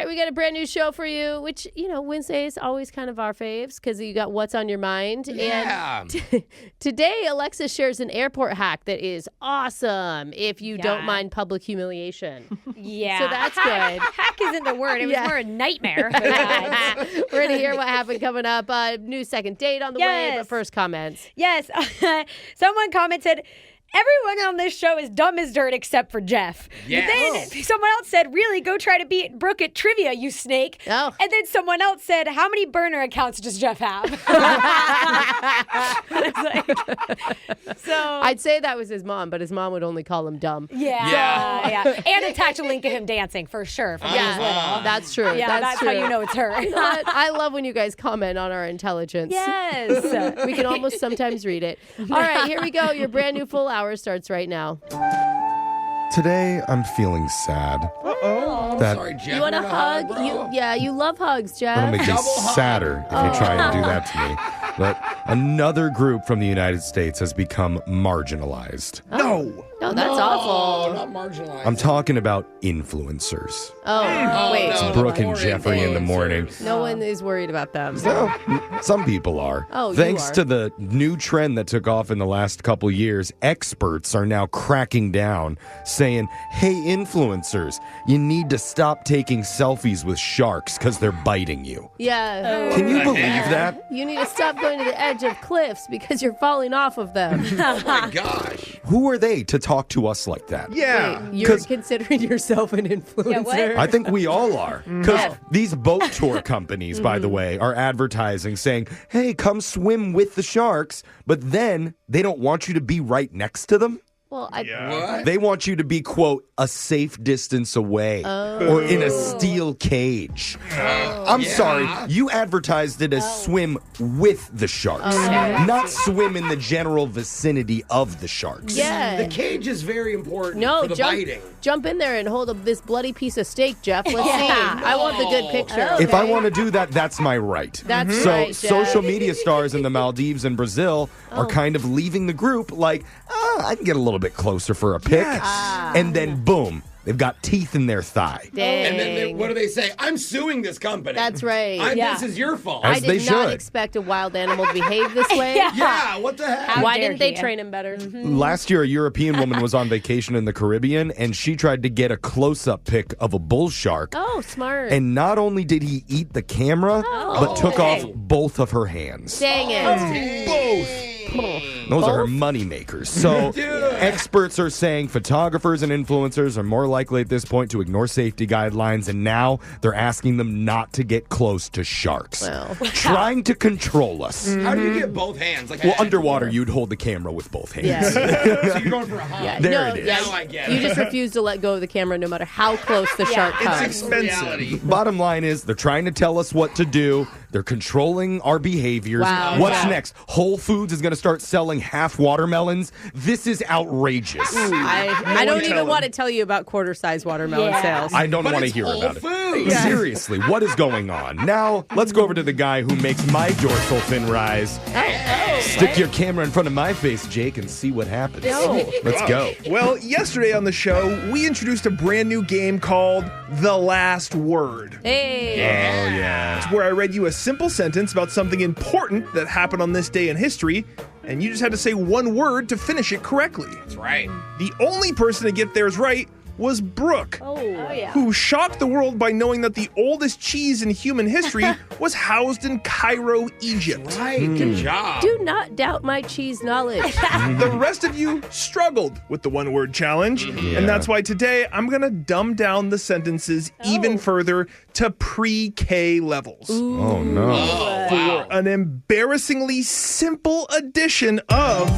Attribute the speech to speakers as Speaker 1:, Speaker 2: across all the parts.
Speaker 1: right, we got a brand new show for you, which, Wednesday is always kind of our faves because you got What's on Your Mind.
Speaker 2: Yeah.
Speaker 1: And today, Alexis shares an airport hack that is awesome if you don't mind public humiliation.
Speaker 3: Yeah.
Speaker 1: So that's good.
Speaker 3: Hack isn't the word. It was more a nightmare.
Speaker 1: We're going to hear what happened coming up. New second date on the way, but first comments.
Speaker 3: Yes. Someone commented, everyone on this show is dumb as dirt except for Jeff.
Speaker 2: Yes.
Speaker 3: But then someone else said, really, go try to beat Brooke at trivia, you snake.
Speaker 1: Oh.
Speaker 3: And then someone else said, how many burner accounts does Jeff have? So
Speaker 1: I'd say that was his mom, but his mom would only call him dumb.
Speaker 3: Yeah. And attach a link of him dancing for sure.
Speaker 1: That's true.
Speaker 3: Yeah, that's
Speaker 1: true.
Speaker 3: how you know it's her.
Speaker 1: I love when you guys comment on our intelligence.
Speaker 3: Yes.
Speaker 1: We can almost sometimes read it. All right, here we go. Your brand new full hour starts right now.
Speaker 4: Today, I'm feeling sad.
Speaker 2: Uh-oh.
Speaker 4: That
Speaker 2: Sorry, Jeff.
Speaker 1: You want a hug? You love hugs, Jeff.
Speaker 4: It'll make me sadder if you try and do that to me. But another group from the United States has become marginalized.
Speaker 1: No, that's awful.
Speaker 2: Not marginalized.
Speaker 4: I'm talking about influencers.
Speaker 1: Wait.
Speaker 2: No,
Speaker 4: Brooke and Jeffrey in the morning.
Speaker 1: No one is worried about them.
Speaker 4: No, some people are.
Speaker 1: Oh,
Speaker 4: Thanks
Speaker 1: you are.
Speaker 4: to the new trend that took off in the last couple years, experts are now cracking down, saying, hey, influencers, you need to stop taking selfies with sharks because they're biting you.
Speaker 1: Yeah.
Speaker 4: Can you believe that?
Speaker 1: You need to stop going to the edge of cliffs because you're falling off of them.
Speaker 2: Oh, my gosh.
Speaker 4: Who are they to talk to us like that?
Speaker 2: Yeah.
Speaker 1: Wait, you're considering yourself an influencer?
Speaker 3: what?
Speaker 4: I think we all are. Because these boat tour companies, by the way, are advertising saying, hey, come swim with the sharks, but then they don't want you to be right next to them.
Speaker 1: Well,
Speaker 2: What?
Speaker 4: They want you to be, quote, a safe distance away or in a steel cage. I'm sorry. You advertised it as swim with the sharks, not swim in the general vicinity of the sharks.
Speaker 1: yeah.
Speaker 2: The cage is very important
Speaker 1: No,
Speaker 2: for the biting.
Speaker 1: jump in there and hold up this bloody piece of steak, Jeff. Let's see. I want the good picture.
Speaker 4: If I want to do that, that's my right.
Speaker 1: That's
Speaker 4: so
Speaker 1: right, Jeff.
Speaker 4: social media stars in the Maldives and Brazil are kind of leaving the group like, I can get a little bit closer for a pic. And then boom, they've got teeth in their thigh.
Speaker 1: Dang.
Speaker 2: And then what do they say? I'm suing this company.
Speaker 1: That's right.
Speaker 2: This is your fault.
Speaker 4: As
Speaker 1: I
Speaker 4: they
Speaker 1: did not
Speaker 4: should.
Speaker 1: expect a wild animal to behave this way.
Speaker 2: Yeah, what the heck?
Speaker 1: Why
Speaker 3: dare
Speaker 1: didn't they
Speaker 3: he?
Speaker 1: train him better?
Speaker 4: Last year, a European woman was on vacation in the Caribbean, and she tried to get a close-up pic of a bull shark.
Speaker 1: Oh, smart.
Speaker 4: And not only did he eat the camera, but took off both of her hands.
Speaker 1: Dang it.
Speaker 4: Both. Those are her money makers. So experts are saying photographers and influencers are more likely at this point to ignore safety guidelines, and now they're asking them not to get close to sharks.
Speaker 1: Well.
Speaker 4: Trying to control us.
Speaker 2: How do you get both hands? Like
Speaker 4: Well, underwater, you'd hold the camera with both hands.
Speaker 1: Yeah.
Speaker 2: So you're going for a hug.
Speaker 1: Yeah.
Speaker 4: There
Speaker 1: No,
Speaker 4: it is.
Speaker 1: yeah,
Speaker 2: Now I get
Speaker 1: you
Speaker 2: it.
Speaker 1: just refuse to let go of the camera no matter how close the shark comes.
Speaker 2: Expensive.
Speaker 4: Bottom line is they're trying to tell us what to do. They're controlling our behaviors.
Speaker 1: Wow.
Speaker 4: What's
Speaker 1: Yeah.
Speaker 4: next? Whole Foods is going to start selling half watermelons. This is outrageous.
Speaker 1: I don't even want to tell you about quarter-size watermelon sales.
Speaker 4: I don't
Speaker 2: But
Speaker 4: want to
Speaker 2: it's
Speaker 4: hear
Speaker 2: Whole
Speaker 4: about it.
Speaker 2: Foods.
Speaker 4: Seriously, what is going on? Now, let's go over to the guy who makes my dorsal fin rise. Stick your camera in front of my face, Jake, and see what happens. Let's go.
Speaker 5: Well, yesterday on the show, we introduced a brand new game called The Last Word.
Speaker 1: Hey.
Speaker 4: Oh, yeah.
Speaker 5: It's where I read you a simple sentence about something important that happened on this day in history, and you just had to say one word to finish it correctly.
Speaker 2: That's right.
Speaker 5: The only person to get theirs right was Brooke,
Speaker 3: yeah.
Speaker 5: who shocked the world by knowing that the oldest cheese in human history was housed in Cairo, Egypt.
Speaker 2: Right. Good job.
Speaker 1: Do not doubt my cheese knowledge.
Speaker 5: The rest of you struggled with the one-word challenge, and that's why today I'm going to dumb down the sentences even further to pre-K levels.
Speaker 4: Oh, no.
Speaker 5: For an embarrassingly simple edition of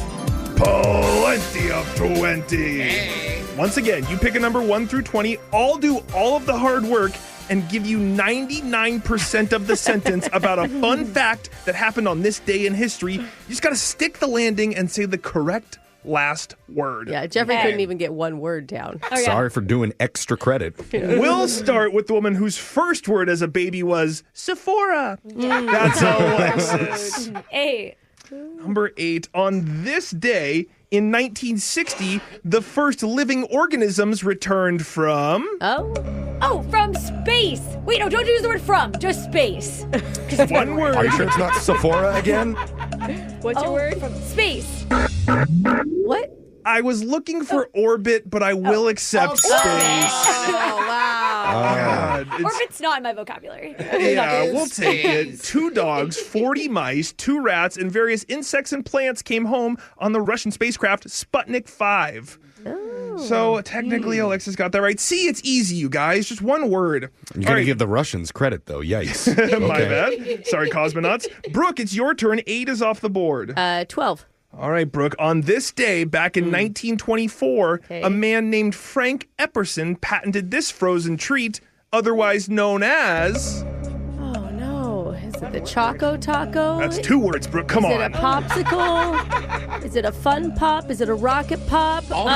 Speaker 5: Plenty of 20. Once again, you pick a number 1 through 20. I'll do all of the hard work and give you 99% of the sentence about a fun fact that happened on this day in history. You just got to stick the landing and say the correct last word.
Speaker 1: Yeah, Jeffrey couldn't even get one word down.
Speaker 4: Sorry for doing extra credit.
Speaker 5: We'll start with the woman whose first word as a baby was Sephora. That's Alexis.
Speaker 3: Hey.
Speaker 5: Number 8. On this day In 1960, the first living organisms returned from...
Speaker 3: Oh, from space. Wait, no, don't use the word from. Just space.
Speaker 5: One word.
Speaker 4: Are you sure it's not Sephora again?
Speaker 1: What's your word?
Speaker 3: From space.
Speaker 1: What?
Speaker 5: I was looking for orbit, but I will accept space.
Speaker 1: Oh, wow.
Speaker 5: God, it's-
Speaker 3: Orbit's not in my vocabulary.
Speaker 5: yeah, we'll take it. 2 dogs, 40 mice, 2 rats, and various insects and plants came home on the Russian spacecraft Sputnik 5. So technically, Alexis got that right. See, it's easy, you guys. Just one word.
Speaker 4: You're going to give the Russians credit, though. Yikes.
Speaker 5: My bad. Sorry, cosmonauts. Brooke, it's your turn. 8 is off the board.
Speaker 1: 12.
Speaker 5: All right, Brooke. On this day, back in 1924, a man named Frank Epperson patented this frozen treat, otherwise known as...
Speaker 1: Oh, no. Is it the Choco Taco?
Speaker 5: That's 2 words, Brooke. Come
Speaker 1: Is
Speaker 5: on.
Speaker 1: it a popsicle? Is it a fun pop? Is it a rocket pop?
Speaker 2: All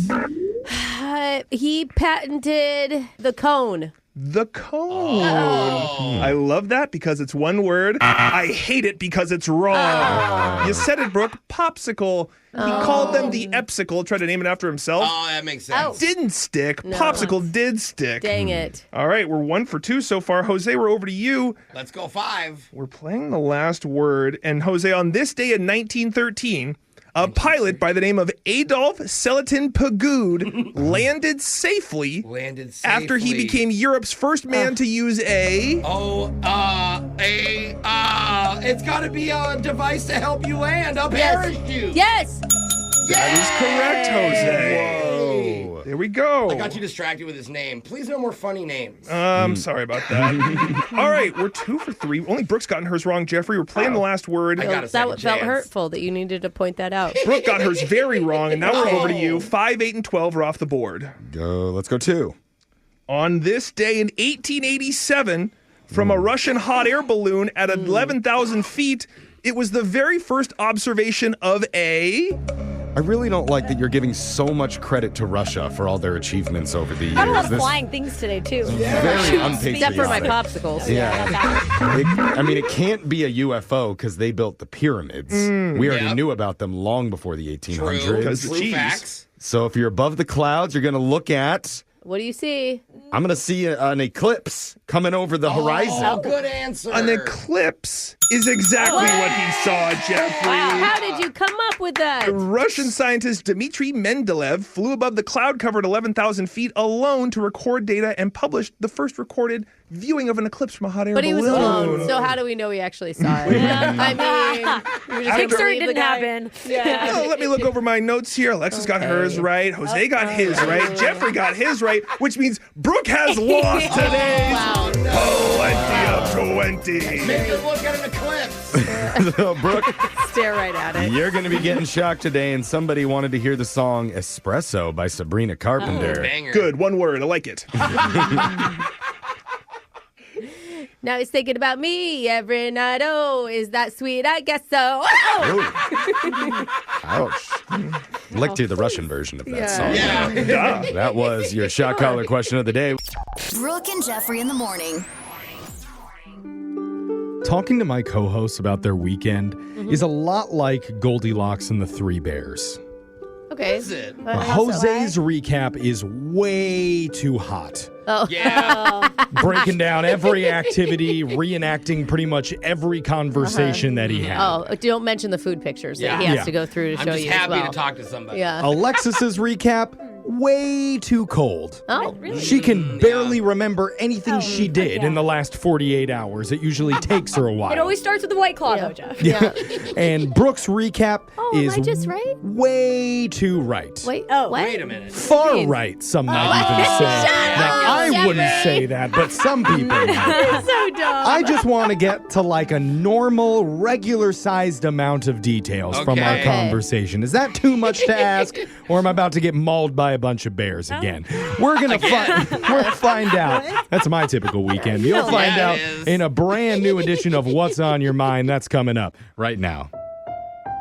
Speaker 2: 2 words.
Speaker 1: He patented the cone.
Speaker 5: The cone. I love that because it's 1 word. I hate it because it's wrong. You said it, Brooke. Popsicle. He called them the Epsicle, tried to name it after himself.
Speaker 2: Oh, that makes sense.
Speaker 5: Didn't stick.
Speaker 1: No.
Speaker 5: Popsicle did stick.
Speaker 1: Dang it.
Speaker 5: All right, we're 1 for 2 so far. Jose, we're over to you.
Speaker 2: Let's go 5.
Speaker 5: We're playing the last word. And Jose, on this day in 1913, a pilot by the name of Adolf Seletin Pagud landed safely after he became Europe's first man to use a...
Speaker 2: It's got to be a device to help you land. A parachute.
Speaker 1: Yes.
Speaker 5: That is correct, Jose.
Speaker 4: Whoa.
Speaker 5: There we go.
Speaker 2: I got you distracted with his name. Please no more funny names.
Speaker 5: I'm sorry about that. All right, we're 2 for 3. Only Brooke's gotten hers wrong, Jeffrey. We're playing the last word.
Speaker 2: I got a second
Speaker 1: That felt
Speaker 2: chance.
Speaker 1: hurtful that you needed to point that out.
Speaker 5: Brooke got hers very wrong, and now we're over to you. 5, 8, and 12 are off the board.
Speaker 4: Let's go 2.
Speaker 5: On this day in 1887, from a Russian hot air balloon at 11,000 feet, it was the very first observation of a...
Speaker 4: I really don't like that you're giving so much credit to Russia for all their achievements over the years.
Speaker 3: Got a lot of flying things today, too.
Speaker 4: Very unpatriotic.
Speaker 1: Except for my popsicles.
Speaker 4: Yeah. It can't be a UFO because they built the pyramids. We already knew about them long before the 1800s.
Speaker 2: True.
Speaker 5: Because the
Speaker 2: True
Speaker 5: cheese.
Speaker 2: facts.
Speaker 4: So if you're above the clouds, you're going to look at...
Speaker 1: What do you see?
Speaker 4: I'm going to see an eclipse coming over the horizon.
Speaker 2: Oh, good answer.
Speaker 5: An eclipse is exactly what he saw, Jeffrey.
Speaker 1: Wow, how did you come up with that?
Speaker 5: Russian scientist Dmitry Mendeleev flew above the cloud cover at 11,000 feet alone to record data and published the first recorded viewing of an eclipse from a hot air
Speaker 1: But he
Speaker 5: balloon.
Speaker 1: was alone, so how do we know he actually saw it? I mean, we just
Speaker 5: After-
Speaker 1: can't believe
Speaker 3: It
Speaker 1: the
Speaker 3: didn't
Speaker 1: guy.
Speaker 3: happen.
Speaker 1: Yeah.
Speaker 5: Oh, let me look over my notes here. Alexis got hers right. Jose got his right. Jeffrey got his right, which means Brooke has lost today's
Speaker 1: Wow.
Speaker 5: Plenty of 20.
Speaker 2: Make it look at an eclipse.
Speaker 4: So, Brooke,
Speaker 1: Stare right at it.
Speaker 4: you're going to be getting shocked today, and somebody wanted to hear the song Espresso by Sabrina Carpenter.
Speaker 2: Banger.
Speaker 5: Good, 1 word. I like it.
Speaker 1: Now he's thinking about me every night. Oh, is that sweet? I guess so. Oh!
Speaker 4: Ouch. I'd like to hear the Russian version of that song.
Speaker 2: Yeah.
Speaker 4: That was your shot collar question of the day.
Speaker 6: Brooke and Jeffrey in the morning.
Speaker 7: Talking to my co-hosts about their weekend is a lot like Goldilocks and the Three Bears.
Speaker 1: Okay.
Speaker 2: Is it?
Speaker 7: Jose's recap is way too hot.
Speaker 2: Yeah.
Speaker 7: Breaking down every activity, reenacting pretty much every conversation that he had.
Speaker 1: Oh, don't mention the food pictures that he
Speaker 2: Yeah.
Speaker 1: has to go through to
Speaker 2: I'm
Speaker 1: show
Speaker 2: just
Speaker 1: you
Speaker 2: happy
Speaker 1: as well.
Speaker 2: to talk to somebody.
Speaker 1: Yeah.
Speaker 7: Alexis's recap, way too cold.
Speaker 1: Oh,
Speaker 7: She can barely remember anything she did in the last 48 hours. It usually takes her a while.
Speaker 3: It always starts with the White Claw, though, Jeff.
Speaker 1: Yeah.
Speaker 7: And Brooke's recap
Speaker 1: Oh, am
Speaker 7: is
Speaker 1: I just right?
Speaker 7: way too right.
Speaker 1: Wait.
Speaker 3: Oh,
Speaker 1: what?
Speaker 2: Wait a minute.
Speaker 7: Far
Speaker 1: mean?
Speaker 7: right, some might even say. Now, I wouldn't say that, but some people might.
Speaker 1: So dumb.
Speaker 7: I just want to get to like a normal, regular-sized amount of details from our
Speaker 2: Okay.
Speaker 7: conversation. Is that too much to ask, or am I about to get mauled by a bunch of bears again? We're gonna find out. That's my typical weekend. You'll find
Speaker 2: Yeah,
Speaker 7: out
Speaker 2: it is.
Speaker 7: in a brand new edition of What's on Your Mind. That's coming up right now.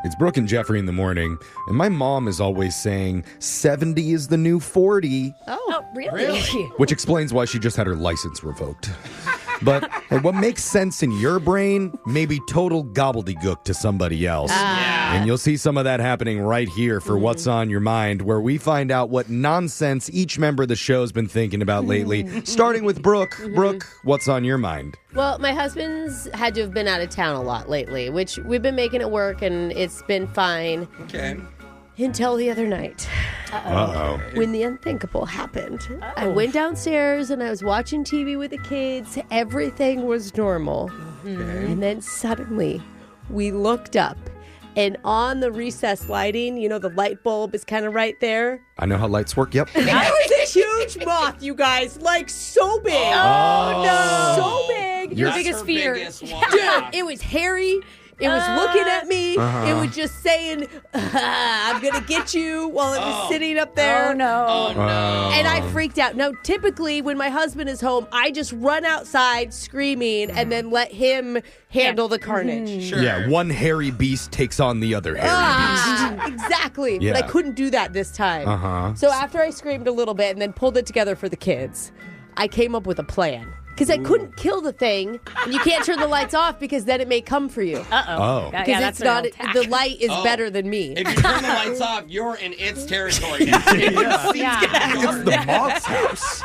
Speaker 4: It's Brooke and Jeffrey in the morning, and my mom is always saying 70 is the new 40,
Speaker 3: Oh, really?
Speaker 4: which explains why she just had her license revoked. But hey, what makes sense in your brain may be total gobbledygook to somebody else. And you'll see some of that happening right here for What's on Your Mind, where we find out what nonsense each member of the show's been thinking about lately. Starting with Brooke. Brooke, what's on your mind?
Speaker 1: Well, my husband's had to have been out of town a lot lately, which we've been making it work, and it's been fine.
Speaker 2: Okay.
Speaker 1: Until the other night.
Speaker 4: Uh-oh.
Speaker 1: When the unthinkable happened. I went downstairs and I was watching TV with the kids. Everything was normal. And then suddenly we looked up, and on the recessed lighting, the light bulb is kind of right there.
Speaker 4: I know how lights work. Yep.
Speaker 1: There was a huge moth, you guys, like so big.
Speaker 3: Oh, no.
Speaker 1: So big.
Speaker 3: Your
Speaker 2: That's
Speaker 3: biggest
Speaker 2: her
Speaker 3: fear.
Speaker 2: biggest one.
Speaker 1: Dude, it was hairy. It was looking at me. It was just saying, I'm going to get you while it was sitting up there.
Speaker 3: Oh, no.
Speaker 2: Oh, no.
Speaker 1: And I freaked out. Now, typically, when my husband is home, I just run outside screaming and then let him handle the carnage.
Speaker 2: Sure.
Speaker 4: Yeah, one hairy beast takes on the other hairy beast.
Speaker 1: Exactly.
Speaker 4: Yeah.
Speaker 1: But I couldn't do that this time.
Speaker 4: Uh-huh.
Speaker 1: So after I screamed a little bit and then pulled it together for the kids, I came up with a plan. Because I couldn't kill the thing, and you can't turn the lights off because then it may come for you.
Speaker 4: Oh.
Speaker 1: Because
Speaker 3: Yeah,
Speaker 1: it's
Speaker 3: that's a
Speaker 1: not
Speaker 3: real attack.
Speaker 1: the light is better than me.
Speaker 2: If you turn the lights off, you're in its territory now.
Speaker 4: It's the moth's house.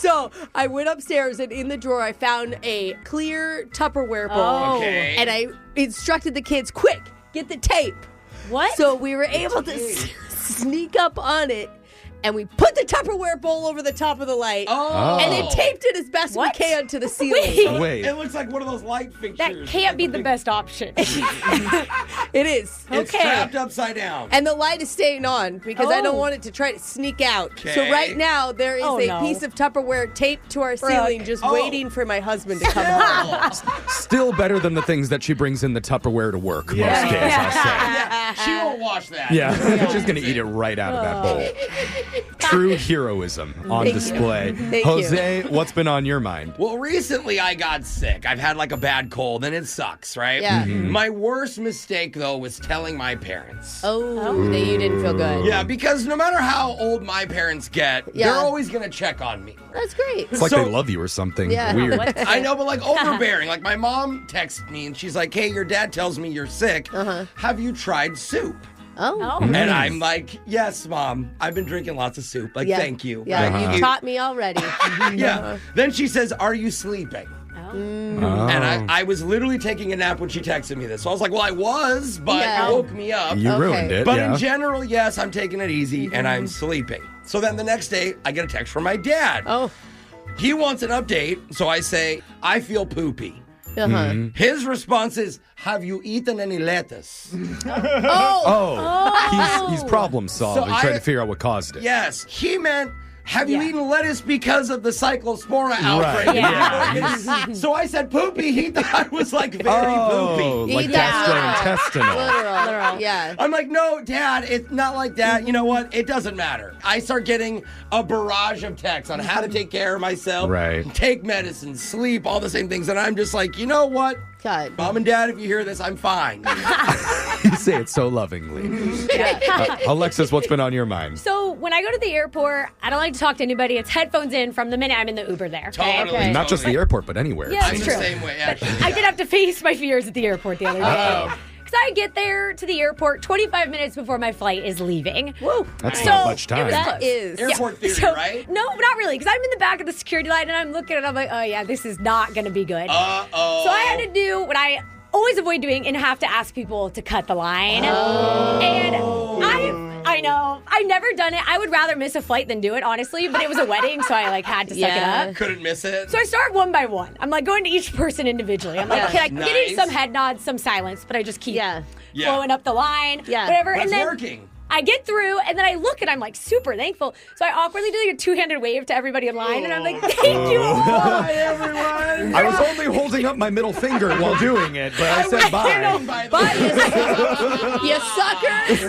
Speaker 1: So I went upstairs, and in the drawer I found a clear Tupperware bowl.
Speaker 3: Oh.
Speaker 2: Okay.
Speaker 1: And I instructed the kids, quick, get the tape.
Speaker 3: What?
Speaker 1: So we were able to sneak up on it, and we put the Tupperware bowl over the top of the light. And then taped it as best
Speaker 3: What?
Speaker 1: we can to the ceiling.
Speaker 4: Wait.
Speaker 2: It looks like one of those light fixtures.
Speaker 3: that can't be the best option.
Speaker 1: It is.
Speaker 2: It's
Speaker 3: Okay.
Speaker 2: trapped upside down.
Speaker 1: And the light is staying on because I don't
Speaker 3: Oh.
Speaker 1: want it to try to sneak out.
Speaker 2: Okay.
Speaker 1: So right now there is
Speaker 3: Oh,
Speaker 1: a
Speaker 3: no.
Speaker 1: piece of Tupperware taped to our ceiling just waiting for my husband to come home.
Speaker 4: Still better than the things that she brings in the Tupperware to work most days, I'll say.
Speaker 2: She won't wash that.
Speaker 4: Yeah, she's going to eat it right out of that bowl. True heroism on
Speaker 1: Thank you.
Speaker 4: display.
Speaker 1: Thank
Speaker 4: Jose, what's been on your mind?
Speaker 2: Well, recently I got sick. I've had like a bad cold, and it sucks, right?
Speaker 1: Yeah.
Speaker 2: My worst mistake, though, was telling my parents.
Speaker 1: Oh, that you didn't feel good.
Speaker 2: Yeah, because no matter how old my parents get,
Speaker 1: Yeah.
Speaker 2: they're always going to check on me.
Speaker 1: That's great.
Speaker 4: It's like
Speaker 2: So-
Speaker 4: they love you or something.
Speaker 1: Yeah.
Speaker 4: Weird.
Speaker 2: I know, but like overbearing. Like my mom texted me and she's like, hey, your dad tells me you're sick. Have you tried soup?
Speaker 1: Oh.
Speaker 2: And I'm like, yes, Mom. I've been drinking lots of soup. Like,
Speaker 1: Yeah.
Speaker 2: thank you.
Speaker 1: Yeah,
Speaker 2: Thank
Speaker 1: you taught me already.
Speaker 2: Yeah. Then she says, are you sleeping?
Speaker 4: Oh.
Speaker 2: And I was literally taking a nap when she texted me this. So I was like, well, I was, but
Speaker 1: Yeah.
Speaker 2: it woke me up.
Speaker 4: You
Speaker 1: Okay.
Speaker 4: ruined it.
Speaker 2: But
Speaker 4: yeah.
Speaker 2: in general, yes, I'm taking it easy and I'm sleeping. So then the next day, I get a text from my dad.
Speaker 1: Oh.
Speaker 2: He wants an update. So I say, I feel poopy. His response is, have you eaten any lettuce?
Speaker 4: He's problem solving,
Speaker 2: So
Speaker 4: trying to figure out what caused it.
Speaker 2: Yes. He meant, have you eaten lettuce because of the cyclospora outbreak?
Speaker 4: Right.
Speaker 3: Yeah.
Speaker 2: So I said poopy. He thought I was like very
Speaker 4: Oh,
Speaker 2: poopy.
Speaker 4: like
Speaker 1: Yeah.
Speaker 4: gastrointestinal.
Speaker 1: Literal. Yeah.
Speaker 2: I'm like, no, Dad, it's not like that. You know what? It doesn't matter. I start getting a barrage of texts on how to take care of myself,
Speaker 4: Right.
Speaker 2: take medicine, sleep, all the same things. And I'm just like, you know what?
Speaker 1: God.
Speaker 2: Mom and Dad, if you hear this, I'm fine.
Speaker 4: You say it so lovingly. Alexis, what's been on your mind?
Speaker 3: So when I go to the airport, I don't like to talk to anybody. It's headphones in from the minute I'm in the Uber there. Okay?
Speaker 2: Totally.
Speaker 4: Not just the airport, but anywhere.
Speaker 3: Yeah,
Speaker 2: I'm
Speaker 3: it's
Speaker 2: the
Speaker 3: true.
Speaker 2: same way, actually.
Speaker 3: I did have to face my fears at the airport the other day. Because I get there to the airport 25 minutes before my flight is leaving.
Speaker 1: Whoa.
Speaker 4: That's
Speaker 3: So,
Speaker 4: not much time.
Speaker 3: it was
Speaker 1: That is.
Speaker 2: Airport theory,
Speaker 3: So-
Speaker 2: right?
Speaker 3: No, not really. Because I'm in the back of the security line and I'm looking and I'm like, oh yeah, this is not going to be good.
Speaker 2: Uh-oh.
Speaker 3: So I had to do what I always avoid doing and have to ask people to cut the line. And I know, I've never done it. I would rather miss a flight than do it, honestly. But it was a wedding, so I had to suck it
Speaker 1: Yeah.
Speaker 3: up.
Speaker 2: Couldn't miss it.
Speaker 3: So I start one by one. I'm like going to each person individually. I'm like, can I get in
Speaker 2: Nice.
Speaker 3: some head nods, some silence, but I just keep
Speaker 1: Yeah.
Speaker 3: flowing up the line,
Speaker 1: Yeah.
Speaker 3: whatever.
Speaker 2: But
Speaker 3: and
Speaker 2: it's
Speaker 3: then
Speaker 2: working.
Speaker 3: I get through, and then I look, and I'm like super thankful. So I awkwardly do like a two-handed wave to everybody in line, and I'm like, thank you all.
Speaker 2: Hi, everyone.
Speaker 4: I was only holding up my middle finger while doing it, but I said bye.
Speaker 2: By the
Speaker 1: Bye,
Speaker 2: way.
Speaker 1: you suckers.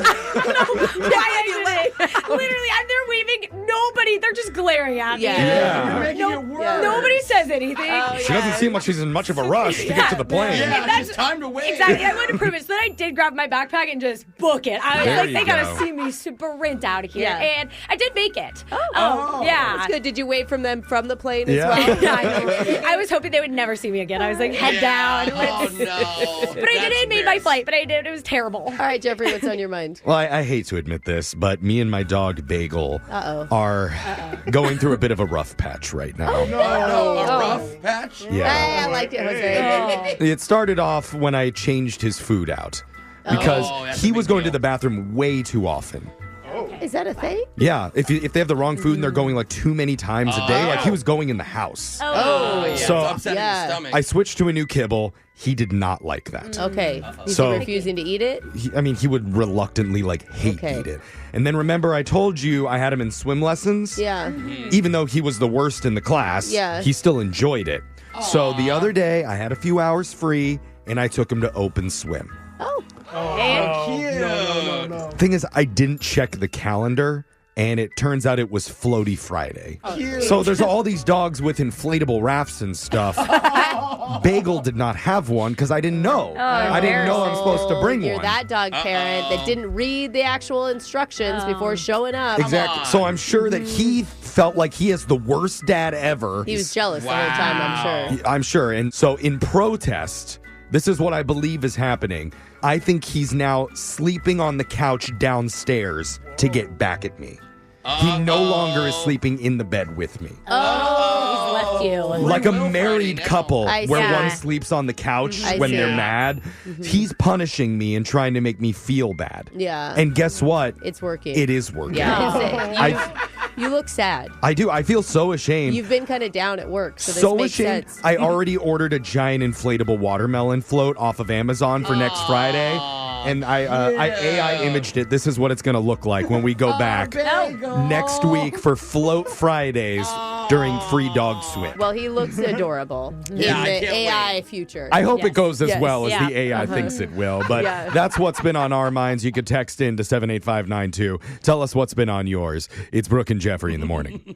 Speaker 3: Literally, I'm there waving. Nobody they're just glaring at me.
Speaker 7: Yeah.
Speaker 2: You're making it worse.
Speaker 3: Nobody says anything.
Speaker 7: She doesn't seem like she's in much of a rush to get to the plane.
Speaker 2: Yeah, it's time to wait.
Speaker 3: Exactly. I want to prove it. So then I did grab my backpack and just book it. I was
Speaker 7: There
Speaker 3: like,
Speaker 7: you
Speaker 3: they got
Speaker 7: go.
Speaker 3: to see me sprint out of here.
Speaker 1: Yeah.
Speaker 3: And I did make it.
Speaker 1: Oh,
Speaker 3: yeah.
Speaker 1: That's good. Did you wait from them from the plane as
Speaker 7: Yeah.
Speaker 1: well?
Speaker 3: Yeah, I was hoping they would never see me again. I was like, head down.
Speaker 2: Oh, no.
Speaker 3: But I did made my flight, but I did. It was terrible.
Speaker 1: All right, Jeffrey, what's on your mind?
Speaker 4: Well, I hate to admit this, but me and my dog Bagel
Speaker 1: Uh-oh.
Speaker 4: are going through a bit of a rough patch right now.
Speaker 2: A rough patch?
Speaker 1: Hey,
Speaker 4: Yeah.
Speaker 1: I liked it, Jose.
Speaker 4: It started off when I changed his food out because
Speaker 2: that's
Speaker 4: he
Speaker 2: a big
Speaker 4: was going
Speaker 2: deal.
Speaker 4: to the bathroom way too often.
Speaker 1: Is that a thing?
Speaker 4: Yeah, if they have the wrong food and they're going like too many times a day, like he was going in the house.
Speaker 2: Oh, yeah,
Speaker 4: So-
Speaker 2: it's upsetting
Speaker 1: Yeah.
Speaker 2: the stomach.
Speaker 4: I switched to a new kibble. He did not like that.
Speaker 1: Okay. Is
Speaker 4: So-
Speaker 1: he refusing to eat it?
Speaker 4: He would reluctantly hate
Speaker 1: Okay.
Speaker 4: eat it. And then remember I told you I had him in swim lessons?
Speaker 1: Yeah.
Speaker 4: Even though he was the worst in the class,
Speaker 1: Yeah.
Speaker 4: he still enjoyed it. So the other day I had a few hours free and I took him to open swim.
Speaker 1: Oh.
Speaker 2: Cute.
Speaker 4: Thing is, I didn't check the calendar, and it turns out it was Floaty Friday. So there's all these dogs with inflatable rafts and stuff. Bagel did not have one because I didn't know. I didn't know I'm supposed to bring
Speaker 1: You're
Speaker 4: one.
Speaker 1: that dog parent that didn't read the actual instructions before showing up.
Speaker 4: Exactly. So I'm sure that he felt like he is the worst dad ever.
Speaker 1: He was jealous the whole time, I'm sure.
Speaker 4: I'm sure. And so in protest, this is what I believe is happening. I think he's now sleeping on the couch downstairs to get back at me. He no longer is sleeping in the bed with me.
Speaker 3: He's left you.
Speaker 4: Like a married couple
Speaker 1: I
Speaker 4: where
Speaker 1: see.
Speaker 4: one sleeps on the couch
Speaker 1: I
Speaker 4: when
Speaker 1: see.
Speaker 4: they're mad. He's punishing me and trying to make me feel bad.
Speaker 1: Yeah.
Speaker 4: And guess what?
Speaker 1: It's working.
Speaker 4: It is working.
Speaker 1: Yeah. You look sad.
Speaker 4: I do. I feel so ashamed.
Speaker 1: You've been kind of down at work, so this
Speaker 4: So
Speaker 1: makes
Speaker 4: ashamed.
Speaker 1: sense.
Speaker 4: I already ordered a giant inflatable watermelon float off of Amazon for next Friday. And I AI imaged it. This is what it's going to look like when we go back next week for Float Fridays during Free Dog Swim.
Speaker 1: Well, he looks adorable
Speaker 2: Yeah, I
Speaker 1: in the
Speaker 2: can't
Speaker 1: AI future.
Speaker 4: I hope it goes as
Speaker 1: Yes.
Speaker 4: well as
Speaker 3: Yeah.
Speaker 4: the AI thinks it will. But
Speaker 1: Yeah.
Speaker 4: that's what's been on our minds. You could text in to 78592. Tell us what's been on yours. It's Brooke and Jeffrey in the morning.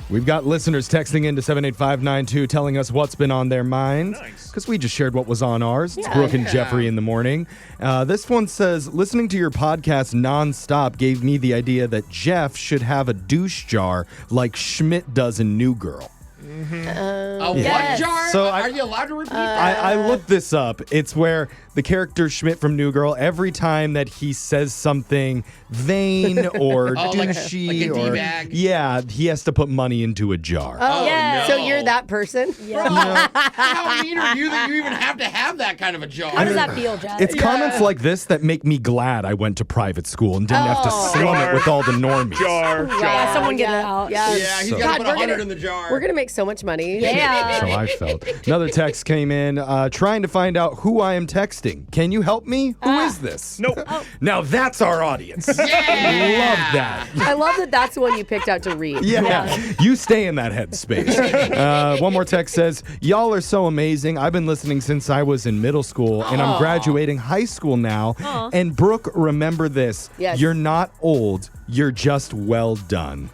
Speaker 4: We've got listeners texting in to 78592 telling us what's been on their minds. Because we just shared what was on ours. It's Brooke and Jeffrey in the morning. This one says, listening to your podcast nonstop gave me the idea that Jeff should have a douche jar like Schmidt does in New Girl.
Speaker 2: A what jar?
Speaker 4: So
Speaker 2: Are you allowed to repeat that?
Speaker 4: I looked this up. It's where the character Schmidt from New Girl, every time that he says something vain or douchey
Speaker 2: like a
Speaker 4: or
Speaker 2: D-bag?
Speaker 4: yeah, he has to put money into a jar.
Speaker 3: Yeah.
Speaker 1: So you're that person?
Speaker 2: How mean are you that you even have to have that kind of a jar?
Speaker 3: How does that feel, Jeff?
Speaker 4: It's comments like this that make me glad I went to private school and didn't have to slum it with all the normies.
Speaker 5: Jar.
Speaker 3: Yeah, someone get it out.
Speaker 1: Yeah.
Speaker 2: Yeah, he's
Speaker 4: So-
Speaker 2: got to put
Speaker 1: God,
Speaker 2: 100 in the jar.
Speaker 1: We're going to make so much money.
Speaker 3: Yeah.
Speaker 4: So I felt. Another text came in trying to find out who I am texting. Can you help me? Who is this?
Speaker 5: Nope.
Speaker 4: Now that's our audience. Love that.
Speaker 1: I love that that's the one you picked out to read.
Speaker 4: Yeah. You stay in that headspace. One more text says, y'all are so amazing. I've been listening since I was in middle school, and I'm graduating high school now. And Brooke, remember this.
Speaker 1: Yes.
Speaker 4: You're not old. You're just well done.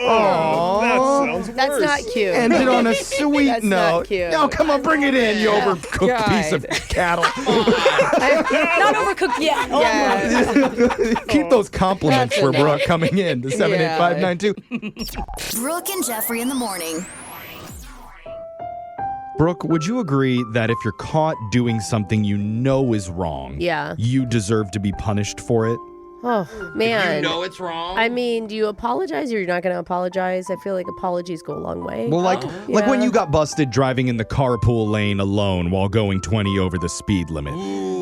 Speaker 5: Oh, that sounds
Speaker 1: That's
Speaker 5: worse.
Speaker 1: not cute.
Speaker 4: Ended on a sweet
Speaker 1: That's not
Speaker 4: note.
Speaker 1: cute.
Speaker 4: No, come on, bring it in, you overcooked
Speaker 1: God.
Speaker 4: piece of cattle.
Speaker 3: Not overcooked yet. Oh,
Speaker 1: Yeah.
Speaker 4: Keep those compliments
Speaker 1: That's
Speaker 4: for
Speaker 1: okay.
Speaker 4: Brooke coming in to 78592.
Speaker 6: Brooke and Jeffrey in the morning.
Speaker 4: Brooke, would you agree that if you're caught doing something you know is wrong,
Speaker 1: Yeah.
Speaker 4: you deserve to be punished for it?
Speaker 1: Oh, man.
Speaker 2: You know it's wrong.
Speaker 1: I mean, do you apologize or you're not going to apologize? I feel like apologies go a long way.
Speaker 4: Well, like when
Speaker 1: Yeah.
Speaker 4: you got busted driving in the carpool lane alone while going 20 over the speed limit.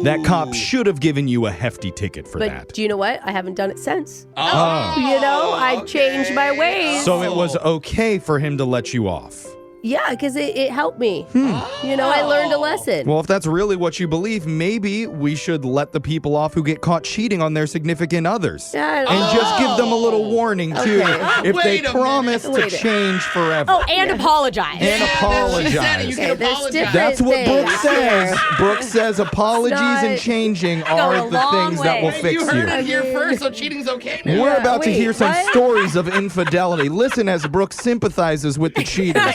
Speaker 4: That cop should have given you a hefty ticket for
Speaker 1: but
Speaker 4: that.
Speaker 1: do you know what? I haven't done it since.
Speaker 4: Oh.
Speaker 1: You know, I've changed my ways.
Speaker 4: So it was okay for him to let you off.
Speaker 1: Yeah, because it helped me. You know, I learned a lesson.
Speaker 7: Well, if that's really what you believe, maybe we should let the people off who get caught cheating on their significant others.
Speaker 1: Yeah, I
Speaker 7: and
Speaker 1: don't
Speaker 7: just give them a little warning, too, if
Speaker 2: Wait
Speaker 7: they
Speaker 2: a
Speaker 7: promise to
Speaker 1: Wait a-
Speaker 7: change forever.
Speaker 3: Oh, and apologize.
Speaker 7: And apologize.
Speaker 2: She said it. You can
Speaker 1: Okay, there's
Speaker 2: apologize.
Speaker 1: different
Speaker 7: That's what Brooke
Speaker 1: things.
Speaker 7: says. Brooke says apologies and
Speaker 1: not-
Speaker 7: changing
Speaker 3: a
Speaker 7: are the
Speaker 3: long
Speaker 7: things that will
Speaker 3: way.
Speaker 7: fix
Speaker 2: You
Speaker 7: you.
Speaker 2: heard it here first, so cheating's okay now.
Speaker 7: We're about to
Speaker 1: wait,
Speaker 7: hear some
Speaker 1: what?
Speaker 7: stories of infidelity. Listen as Brooke sympathizes with the cheaters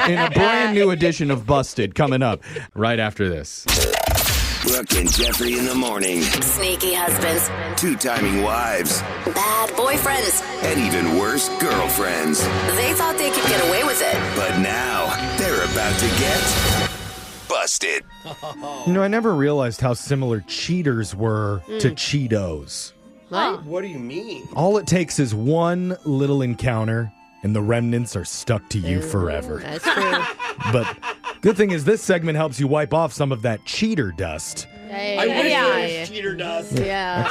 Speaker 7: in a brand new edition of Busted coming up right after this.
Speaker 8: Brooke and Jeffrey in the morning.
Speaker 6: Sneaky husbands,
Speaker 8: Two-timing wives.
Speaker 6: bad boyfriends.
Speaker 8: And even worse, girlfriends.
Speaker 6: They thought they could get away with it.
Speaker 8: But now, they're about to get busted.
Speaker 7: You know, I never realized how similar cheaters were to Cheetos.
Speaker 1: What?
Speaker 2: What do you mean?
Speaker 7: All it takes is one little encounter, and the remnants are stuck to you forever.
Speaker 1: That's true.
Speaker 7: But good thing is this segment helps you wipe off some of that cheater dust.
Speaker 1: Hey,
Speaker 2: I wish
Speaker 3: Yeah.
Speaker 2: there was cheater dust.
Speaker 1: Yeah.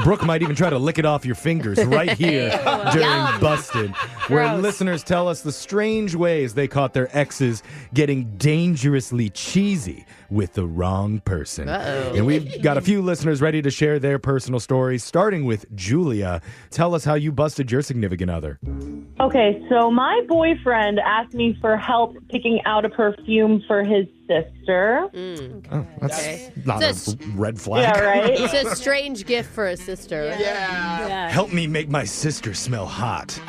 Speaker 7: Brooke might even try to lick it off your fingers right here during
Speaker 1: Yum.
Speaker 7: Busted, where
Speaker 3: Gross.
Speaker 7: listeners tell us the strange ways they caught their exes getting dangerously cheesy with the wrong person.
Speaker 1: Uh-oh.
Speaker 7: And we've got a few listeners ready to share their personal stories, starting with Julia. Tell us how you busted your significant other.
Speaker 9: Okay, so my boyfriend asked me for help picking out a perfume for his sister.
Speaker 7: That's not
Speaker 1: It's
Speaker 7: a red flag.
Speaker 9: Yeah, right?
Speaker 1: It's a strange gift for a sister.
Speaker 3: Yeah.
Speaker 7: Help me make my sister smell hot.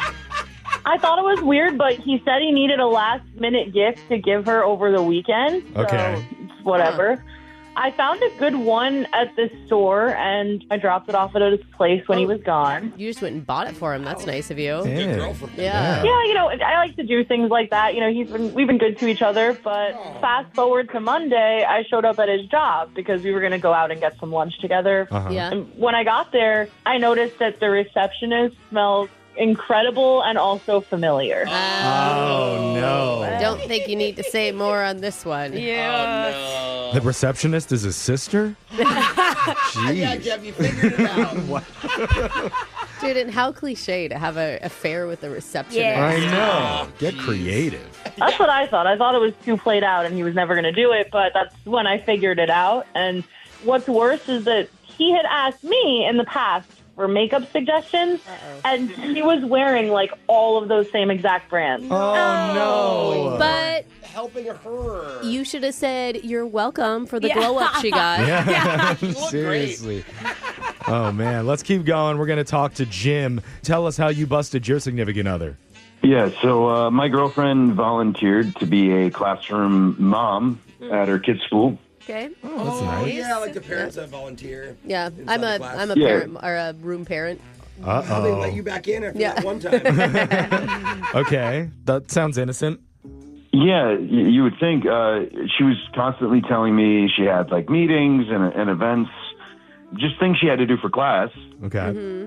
Speaker 9: I thought it was weird, but he said he needed a last-minute gift to give her over the weekend. So
Speaker 7: Okay.
Speaker 9: whatever. I found a good one at the store, and I dropped it off at his place when he was gone.
Speaker 1: You just went and bought it for him. That's nice of you.
Speaker 7: Yeah.
Speaker 2: girlfriend.
Speaker 1: Yeah.
Speaker 9: Yeah, you know, I like to do things like that. You know, we've been good to each other, but fast forward to Monday, I showed up at his job because we were going to go out and get some lunch together.
Speaker 1: Yeah.
Speaker 9: And when I got there, I noticed that the receptionist smelled incredible and also familiar.
Speaker 7: Oh, no.
Speaker 1: Don't think you need to say more on this one.
Speaker 3: Yeah.
Speaker 7: The receptionist is a sister? Jeez.
Speaker 2: Yeah, Jeff, you figured it out.
Speaker 1: Dude, and how cliche to have an affair with a receptionist.
Speaker 3: Yeah.
Speaker 7: I know. Get creative.
Speaker 9: That's what I thought. I thought it was too played out and he was never going to do it, but that's when I figured it out. And what's worse is that he had asked me in the past for makeup suggestions, and he was wearing like all of those same exact brands.
Speaker 7: Oh, no.
Speaker 1: But
Speaker 2: Helping her.
Speaker 1: you should have said you're welcome for the glow up she got.
Speaker 7: Yeah.
Speaker 2: You look
Speaker 7: Seriously. Oh, man. Let's keep going. We're going to talk to Jim. Tell us how you busted your significant other.
Speaker 10: Yeah, so my girlfriend volunteered to be a classroom mom at her kid's school.
Speaker 1: Okay.
Speaker 7: Oh, that's nice.
Speaker 2: Yeah, like the parents that volunteer.
Speaker 1: Yeah.
Speaker 2: inside
Speaker 1: I'm
Speaker 2: the
Speaker 1: a
Speaker 2: class.
Speaker 1: I'm a
Speaker 10: Yeah.
Speaker 1: parent or a room parent.
Speaker 2: How they let you back in after
Speaker 1: Yeah.
Speaker 2: that one time.
Speaker 7: Okay. That sounds innocent.
Speaker 10: Yeah, you would think. She was constantly telling me she had like meetings and events, just things she had to do for class.
Speaker 7: Okay.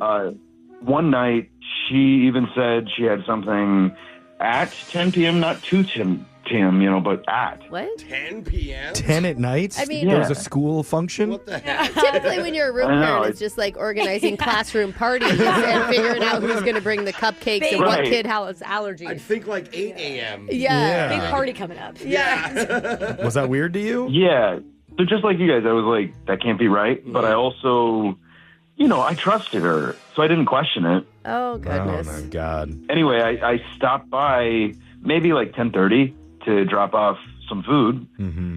Speaker 10: One night, she even said she had something at 10 p.m., not 2 p.m., but at.
Speaker 1: What?
Speaker 2: 10 p.m.?
Speaker 7: 10 at night?
Speaker 1: I mean-
Speaker 7: There was
Speaker 10: Yeah.
Speaker 7: a school function?
Speaker 2: What the heck?
Speaker 1: Typically, when you're a room
Speaker 10: I know,
Speaker 1: parent, it's just like organizing classroom parties and figuring out who's going to bring the cupcakes and what
Speaker 10: Right.
Speaker 1: kid has
Speaker 2: I'd
Speaker 1: allergies.
Speaker 2: think like 8 a.m.
Speaker 1: Yeah.
Speaker 3: Big party coming up.
Speaker 2: Yeah.
Speaker 7: Was that weird to you?
Speaker 10: Yeah, so just like you guys, I was like, that can't be right. But I also, I trusted her, so I didn't question it.
Speaker 1: Oh,
Speaker 7: Oh,
Speaker 1: goodness.
Speaker 7: my God.
Speaker 10: Anyway, I stopped by maybe like 10:30 to drop off some food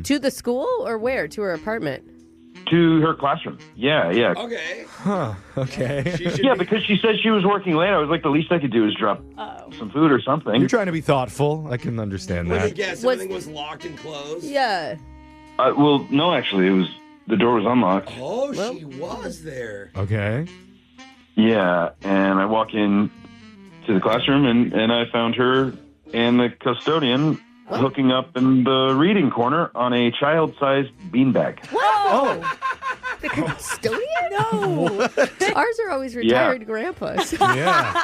Speaker 1: To the school or where? To her apartment?
Speaker 10: to her classroom. Yeah.
Speaker 2: Okay.
Speaker 7: Huh. Okay.
Speaker 2: She should
Speaker 10: Yeah,
Speaker 2: be-
Speaker 10: because she said she was working late. I was like, the least I could do is drop some food or something.
Speaker 7: You're trying to be thoughtful. I can understand
Speaker 2: Let me
Speaker 7: that.
Speaker 2: guess,
Speaker 1: Was-
Speaker 2: everything was locked and closed?
Speaker 1: Yeah.
Speaker 10: Well, no, actually, the door was unlocked.
Speaker 2: Oh, she was there.
Speaker 7: Okay.
Speaker 10: Yeah, and I walk in to the classroom, and I found her and the custodian hooking up in the reading corner on a child-sized beanbag.
Speaker 1: Oh. The custodian? No. Ours are always retired grandpas.
Speaker 7: Yeah.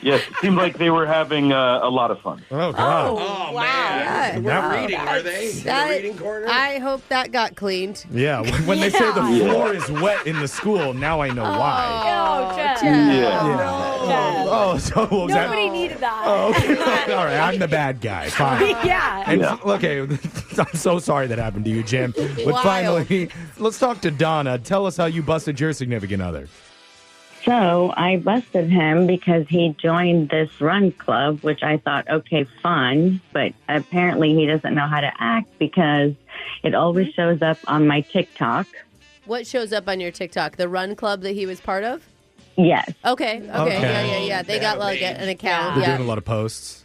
Speaker 10: Yes, it seemed like they were having a lot of fun.
Speaker 7: Oh, God.
Speaker 2: Oh,
Speaker 3: wow.
Speaker 2: man. They weren't reading, were they? In the reading corner?
Speaker 1: I hope that got cleaned.
Speaker 7: Yeah, when they say the floor is wet in the school, now I know why.
Speaker 3: Oh, Jeff.
Speaker 7: Oh, so what was
Speaker 3: Nobody needed that.
Speaker 7: Oh, okay. All right, I'm the bad guy. Fine.
Speaker 3: Yeah.
Speaker 7: And okay, I'm so sorry that happened to you, Jim. But finally, let's talk to Donna. Tell us how you busted your significant other.
Speaker 11: So I busted him because he joined this run club, which I thought, okay, fun. But apparently he doesn't know how to act because it always shows up on my TikTok.
Speaker 1: What shows up on your TikTok? The run club that he was part of?
Speaker 11: Yes.
Speaker 1: Okay. Yeah. They got like an account.
Speaker 7: They're doing a lot of posts.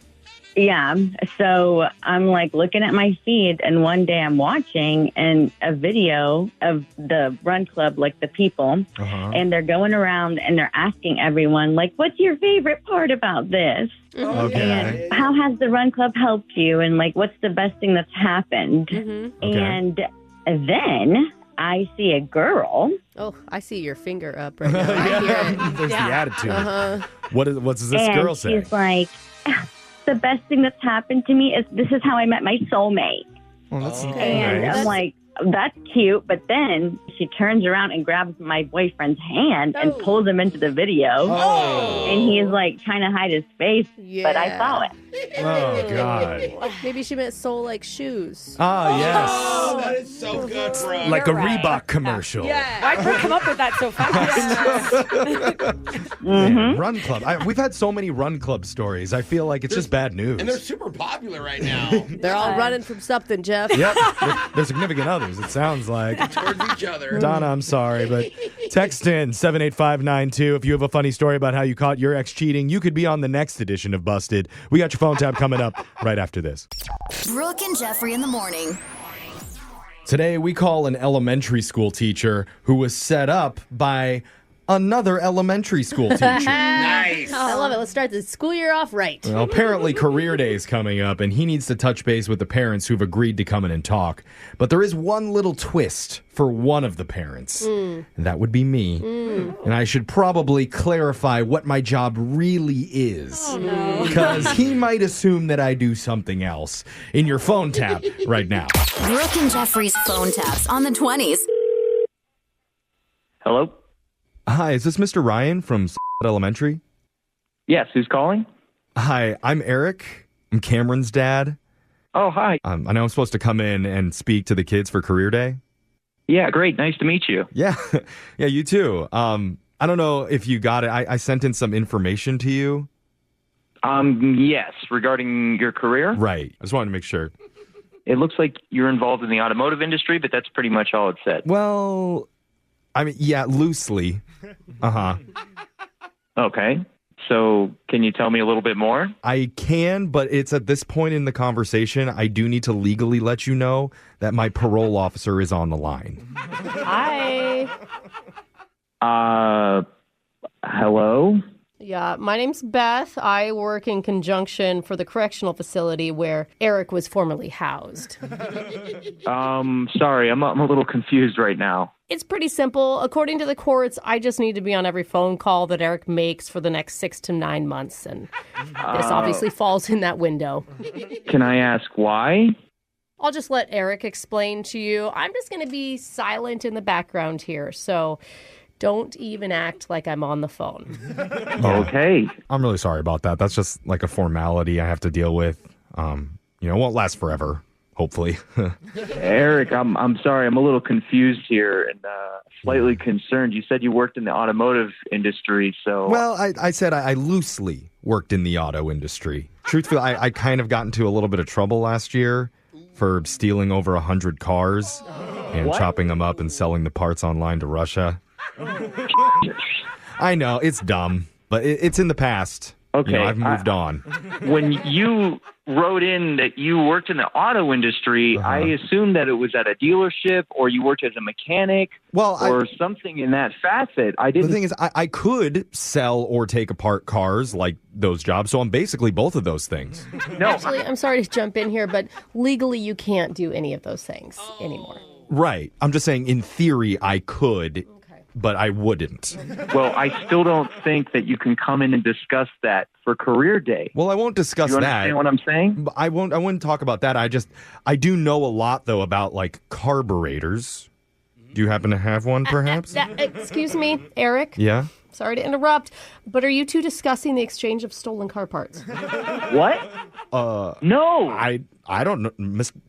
Speaker 11: Yeah. So I'm like looking at my feed, and one day I'm watching a video of the run club, like the people, and they're going around and they're asking everyone, like, what's your favorite part about this? And how has the run club helped you? And like, what's the best thing that's happened? And then I see a girl.
Speaker 1: Oh, I see your finger up right now. I hear it.
Speaker 7: There's the attitude. What does this girl say?
Speaker 11: She's like, the best thing that's happened to me is this is how I met my soulmate.
Speaker 7: Well, that's
Speaker 11: And
Speaker 7: nice.
Speaker 11: I'm like, that's cute. But then she turns around and grabs my boyfriend's hand and pulls him into the video. And he's like trying to hide his face, but I saw it.
Speaker 7: Oh, God.
Speaker 1: Maybe she meant soul like shoes.
Speaker 7: Ah, yes.
Speaker 2: Oh, that is so good, bro.
Speaker 7: Like a Reebok commercial.
Speaker 3: Why'd Brooke come up with that so fast?
Speaker 7: Man, run club. We've had so many run club stories. I feel like it's just bad news.
Speaker 2: And they're super popular right now.
Speaker 1: They're all running from something, Jeff.
Speaker 7: Yep. They're significant others, it sounds like.
Speaker 2: Towards each other.
Speaker 7: Donna, I'm sorry, but text in 78592 if you have a funny story about how you caught your ex cheating. You could be on the next edition of Busted. We got your phone tab coming up right after this.
Speaker 6: Brooke and Jeffrey in the morning.
Speaker 7: Today, we call an elementary school teacher who was set up by another elementary school teacher.
Speaker 2: Nice.
Speaker 1: I love it. Let's start the school year off right.
Speaker 7: Well, apparently career day is coming up, and he needs to touch base with the parents who've agreed to come in and talk. But there is one little twist for one of the parents, and that would be me. And I should probably clarify what my job really is, because he might assume that I do something else. In your phone tap right now.
Speaker 6: Brooke and Jeffrey's phone taps on the 20s.
Speaker 12: Hello?
Speaker 7: Hi, is this Mr. Ryan from Elementary?
Speaker 12: Yes, who's calling?
Speaker 7: Hi, I'm Eric. I'm Cameron's dad.
Speaker 12: Oh, hi.
Speaker 7: I know I'm supposed to come in and speak to the kids for career day.
Speaker 12: Yeah, great. Nice to meet you.
Speaker 7: Yeah, yeah, you too. I don't know if you got it. I sent in some information to you.
Speaker 12: Yes, regarding your career?
Speaker 7: Right. I just wanted to make sure.
Speaker 12: It looks like you're involved in the automotive industry, but that's pretty much all it said.
Speaker 7: Well, I mean, yeah, loosely. Uh-huh.
Speaker 12: Okay. So can you tell me a little bit more?
Speaker 7: I can, but it's at this point in the conversation, I do need to legally let you know that my parole officer is on the line.
Speaker 1: Hi.
Speaker 12: Hello?
Speaker 1: Yeah, my name's Beth. I work in conjunction for the correctional facility where Eric was formerly housed.
Speaker 12: Sorry, I'm a little confused right now.
Speaker 1: It's pretty simple. According to the courts, I just need to be on every phone call that Eric makes for the next 6 to 9 months, and this obviously falls in that window.
Speaker 12: Can I ask why?
Speaker 1: I'll just let Eric explain to you. I'm just going to be silent in the background here, so don't even act like I'm on the phone.
Speaker 12: Okay.
Speaker 7: I'm really sorry about that. That's just like a formality I have to deal with. It won't last forever. Hopefully.
Speaker 12: Eric, I'm sorry. I'm a little confused here and slightly concerned. You said you worked in the automotive industry, so...
Speaker 7: Well, I said I loosely worked in the auto industry. Truthfully, I kind of got into a little bit of trouble last year for stealing over 100 cars and chopping them up and selling the parts online to Russia. I know, it's dumb, but it's in the past.
Speaker 12: Okay.
Speaker 7: I've moved on.
Speaker 12: When you wrote in that you worked in the auto industry, I assumed that it was at a dealership or you worked as a mechanic or something in that facet.
Speaker 7: The thing is, I could sell or take apart cars like those jobs, so I'm basically both of those things.
Speaker 12: No.
Speaker 1: Actually, I'm sorry to jump in here, but legally you can't do any of those things anymore.
Speaker 7: Right. I'm just saying, in theory, I could. but I wouldn't.
Speaker 12: Well, I still don't think that you can come in and discuss that for career day.
Speaker 7: Well, I won't discuss
Speaker 12: you
Speaker 7: that.
Speaker 12: Understand what I'm saying?
Speaker 7: I wouldn't talk about that. I do know a lot though about like carburetors. Do you happen to have one, perhaps?
Speaker 1: Excuse me, Eric?
Speaker 7: Yeah?
Speaker 1: Sorry to interrupt, but are you two discussing the exchange of stolen car parts?
Speaker 12: What? No.
Speaker 7: I don't know.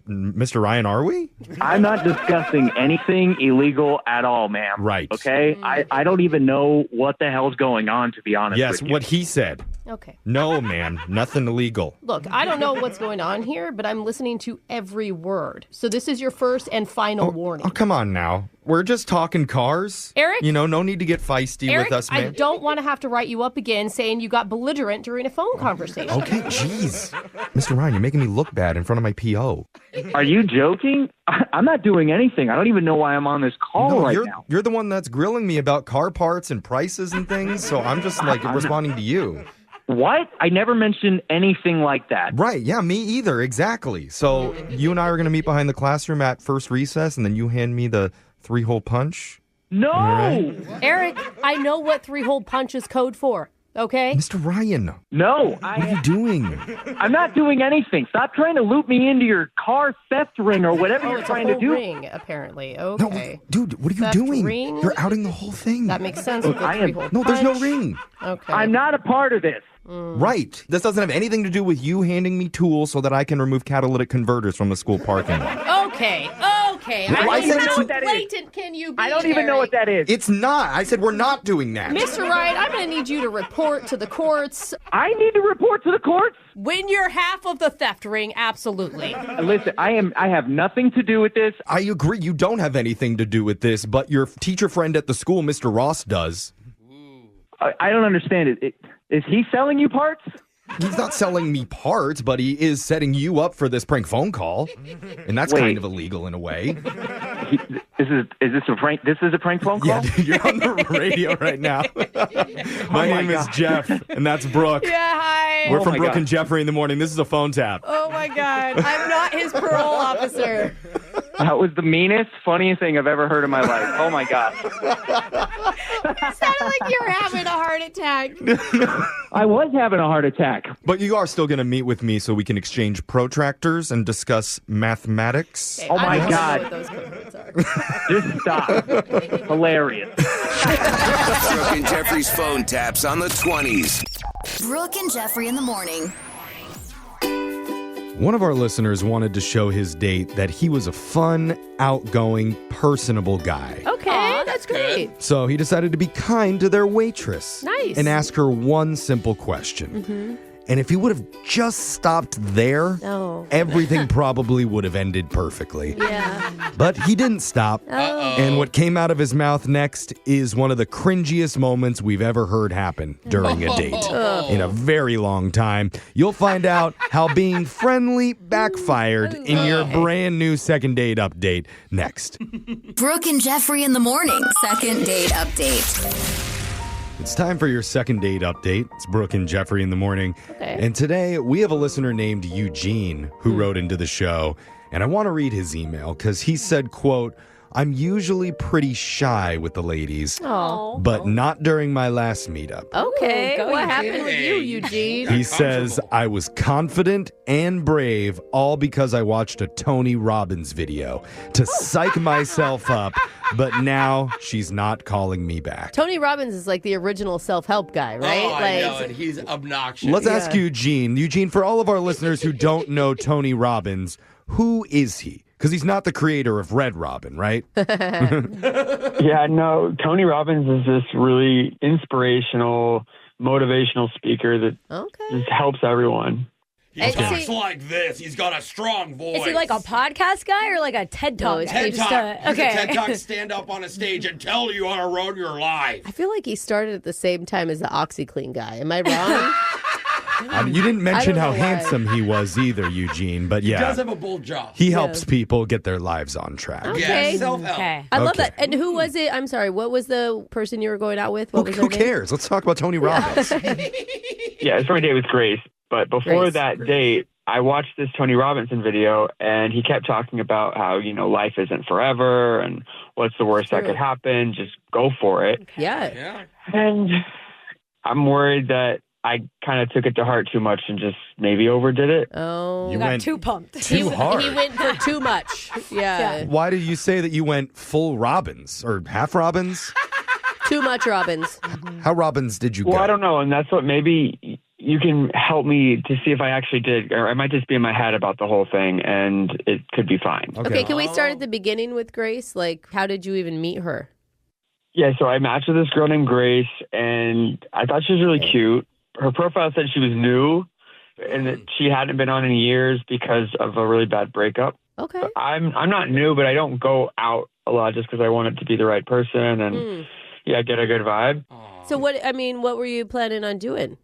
Speaker 7: Mr. Ryan, are we?
Speaker 12: I'm not discussing anything illegal at all, ma'am.
Speaker 7: Right.
Speaker 12: Okay? I don't even know what the hell's going on, to be honest
Speaker 7: Yes,
Speaker 12: with you.
Speaker 7: what he said.
Speaker 1: Okay.
Speaker 7: No, ma'am. Nothing illegal.
Speaker 1: Look, I don't know what's going on here, but I'm listening to every word. So this is your first and final warning.
Speaker 7: Oh, come on now. We're just talking cars.
Speaker 1: Eric?
Speaker 7: You know, no need to get feisty
Speaker 1: Eric,
Speaker 7: with us, man.
Speaker 1: I don't want to have to write you up again saying you got belligerent during a phone conversation.
Speaker 7: Okay, jeez. Mr. Ryan, you're making me look bad in front of my PO.
Speaker 12: Are you joking? I'm not doing anything. I don't even know why I'm on this call now.
Speaker 7: You're the one that's grilling me about car parts and prices and things, so I'm just like responding to you.
Speaker 12: What? I never mentioned anything like that.
Speaker 7: Right, yeah, me either, exactly. So you and I are going to meet behind the classroom at first recess, and then you hand me the 3-hole punch?
Speaker 12: No!
Speaker 7: Right?
Speaker 1: Eric, I know what 3-hole punch is code for, okay?
Speaker 7: Mr. Ryan.
Speaker 12: No.
Speaker 7: What are you doing?
Speaker 12: I'm not doing anything. Stop trying to loop me into your car theft ring or whatever you're
Speaker 1: it's
Speaker 12: trying
Speaker 1: a
Speaker 12: to do.
Speaker 1: ring, apparently. Okay.
Speaker 7: No, dude, what are you
Speaker 1: Theft
Speaker 7: doing?
Speaker 1: ring?
Speaker 7: You're outing the whole thing.
Speaker 1: That makes sense with the 3-hole
Speaker 7: No, there's
Speaker 1: punch.
Speaker 7: no ring.
Speaker 1: Okay.
Speaker 12: I'm not a part of this.
Speaker 7: Right. This doesn't have anything to do with you handing me tools so that I can remove catalytic converters from the school parking lot.
Speaker 1: Okay.
Speaker 7: Well, I said
Speaker 1: How
Speaker 7: it's-
Speaker 1: blatant can you be,
Speaker 12: I don't even know what that is.
Speaker 7: It's not. I said we're not doing that.
Speaker 1: Mr. Ryan, I'm going to need you to report to the courts.
Speaker 12: I need to report to the courts?
Speaker 1: When you're half of the theft ring, absolutely.
Speaker 12: Listen, I have nothing to do with this.
Speaker 7: I agree. You don't have anything to do with this, but your teacher friend at the school, Mr. Ross, does.
Speaker 12: I don't understand it. Is he selling you parts?
Speaker 7: He's not selling me parts, but he is setting you up for this prank phone call. And that's kind of illegal in a way.
Speaker 12: Is this a prank? This is a prank phone call?
Speaker 7: Yeah, dude, you're on the radio right now. My name is Jeff, and that's Brooke.
Speaker 1: Yeah, hi.
Speaker 7: We're from Brooke and Jeffrey in the morning. This is a phone tap.
Speaker 1: Oh, my God. I'm not his parole officer.
Speaker 12: That was the meanest, funniest thing I've ever heard in my life. Oh, my God.
Speaker 1: Sounded like you were having a heart attack.
Speaker 12: I was having a heart attack.
Speaker 7: But you are still going to meet with me so we can exchange protractors and discuss mathematics.
Speaker 12: Oh, my
Speaker 1: I
Speaker 12: God.
Speaker 1: don't know what those code words are.
Speaker 12: Just stop. Hilarious.
Speaker 8: Brooke and Jeffrey's phone taps on the 20s.
Speaker 6: Brooke and Jeffrey in the morning.
Speaker 7: One of our listeners wanted to show his date that he was a fun, outgoing, personable guy.
Speaker 1: Okay, that's great.
Speaker 7: So he decided to be kind to their waitress.
Speaker 1: Nice.
Speaker 7: And ask her one simple question.
Speaker 1: Mm-hmm.
Speaker 7: And if he would have just stopped there, everything probably would have ended perfectly.
Speaker 1: Yeah.
Speaker 7: But he didn't stop. And what came out of his mouth next is one of the cringiest moments we've ever heard happen during a date in a very long time. You'll find out how being friendly backfired in your brand new second date update next.
Speaker 6: Brooke and Jeffrey in the morning. Second date update.
Speaker 7: It's time for your second date update. It's Brooke and Jeffrey in the morning.
Speaker 1: Okay.
Speaker 7: And today we have a listener named Eugene who wrote into the show. And I want to read his email because he said, quote, I'm usually pretty shy with the ladies, but not during my last meetup.
Speaker 1: Okay, what happened with you, Eugene?
Speaker 7: He says, I was confident and brave, all because I watched a Tony Robbins video to psych myself up, but now she's not calling me back.
Speaker 1: Tony Robbins is like the original self-help guy, right?
Speaker 2: Oh, I know, and he's obnoxious.
Speaker 7: Let's ask Eugene. Eugene, for all of our listeners who don't know Tony Robbins, who is he? Because he's not the creator of Red Robin, right?
Speaker 13: Yeah, no. Tony Robbins is this really inspirational, motivational speaker that just helps everyone.
Speaker 2: He talks like this. He's got a strong voice.
Speaker 3: Is he like a podcast guy or like a TED Talk?
Speaker 2: TED
Speaker 3: guy?
Speaker 2: Talk. He's
Speaker 3: Okay.
Speaker 2: a TED Talk stand up on a stage and tell you how to run your life.
Speaker 1: I feel like he started at the same time as the OxyClean guy. Am I wrong?
Speaker 7: You didn't mention
Speaker 1: I
Speaker 7: how
Speaker 1: don't know why.
Speaker 7: handsome he was either, Eugene, but yeah.
Speaker 2: He does have a bold jaw.
Speaker 7: He helps people get their lives on track.
Speaker 1: Okay.
Speaker 2: Yeah, self-help.
Speaker 3: Okay.
Speaker 1: I love
Speaker 7: Okay.
Speaker 1: that. And who was it? I'm sorry. What was the person you were going out with? What was
Speaker 7: Who
Speaker 1: their name?
Speaker 7: cares? Let's talk about Tony Robbins.
Speaker 13: Yeah, his first date was Grace. But before
Speaker 1: Grace.
Speaker 13: that date, I watched this Tony Robbins video, and he kept talking about how, life isn't forever and what's the worst that could happen. Just go for it.
Speaker 1: Yeah.
Speaker 13: And I'm worried that I kind of took it to heart too much and just maybe overdid it.
Speaker 1: Oh,
Speaker 3: You got too pumped.
Speaker 7: Too hard.
Speaker 1: He went for too much. Yeah.
Speaker 7: Why did you say that you went full Robbins or half Robbins?
Speaker 1: Too much Robbins.
Speaker 7: How Robbins did you go?
Speaker 13: Well, I don't know. And that's what maybe you can help me to see if I actually did, or I might just be in my head about the whole thing, and it could be fine.
Speaker 1: Okay, can we start at the beginning with Grace? Like, how did you even meet her?
Speaker 13: Yeah, so I matched with this girl named Grace, and I thought she was really cute. Her profile said she was new, and that she hadn't been on in years because of a really bad breakup.
Speaker 1: Okay.
Speaker 13: I'm not new, but I don't go out a lot just because I want it to be the right person and, get a good vibe.
Speaker 1: So what were you planning on doing?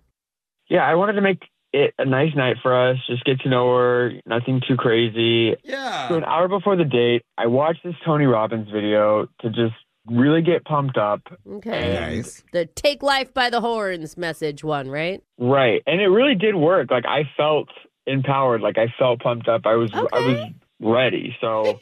Speaker 13: Yeah, I wanted to make it a nice night for us, just get to know her, nothing too crazy.
Speaker 2: Yeah.
Speaker 13: So an hour before the date, I watched this Tony Robbins video to just really get pumped up.
Speaker 1: Okay.
Speaker 7: Nice.
Speaker 1: The take life by the horns message one, right?
Speaker 13: Right. And it really did work. Like, I felt empowered. Like, I felt pumped up. I was ready. So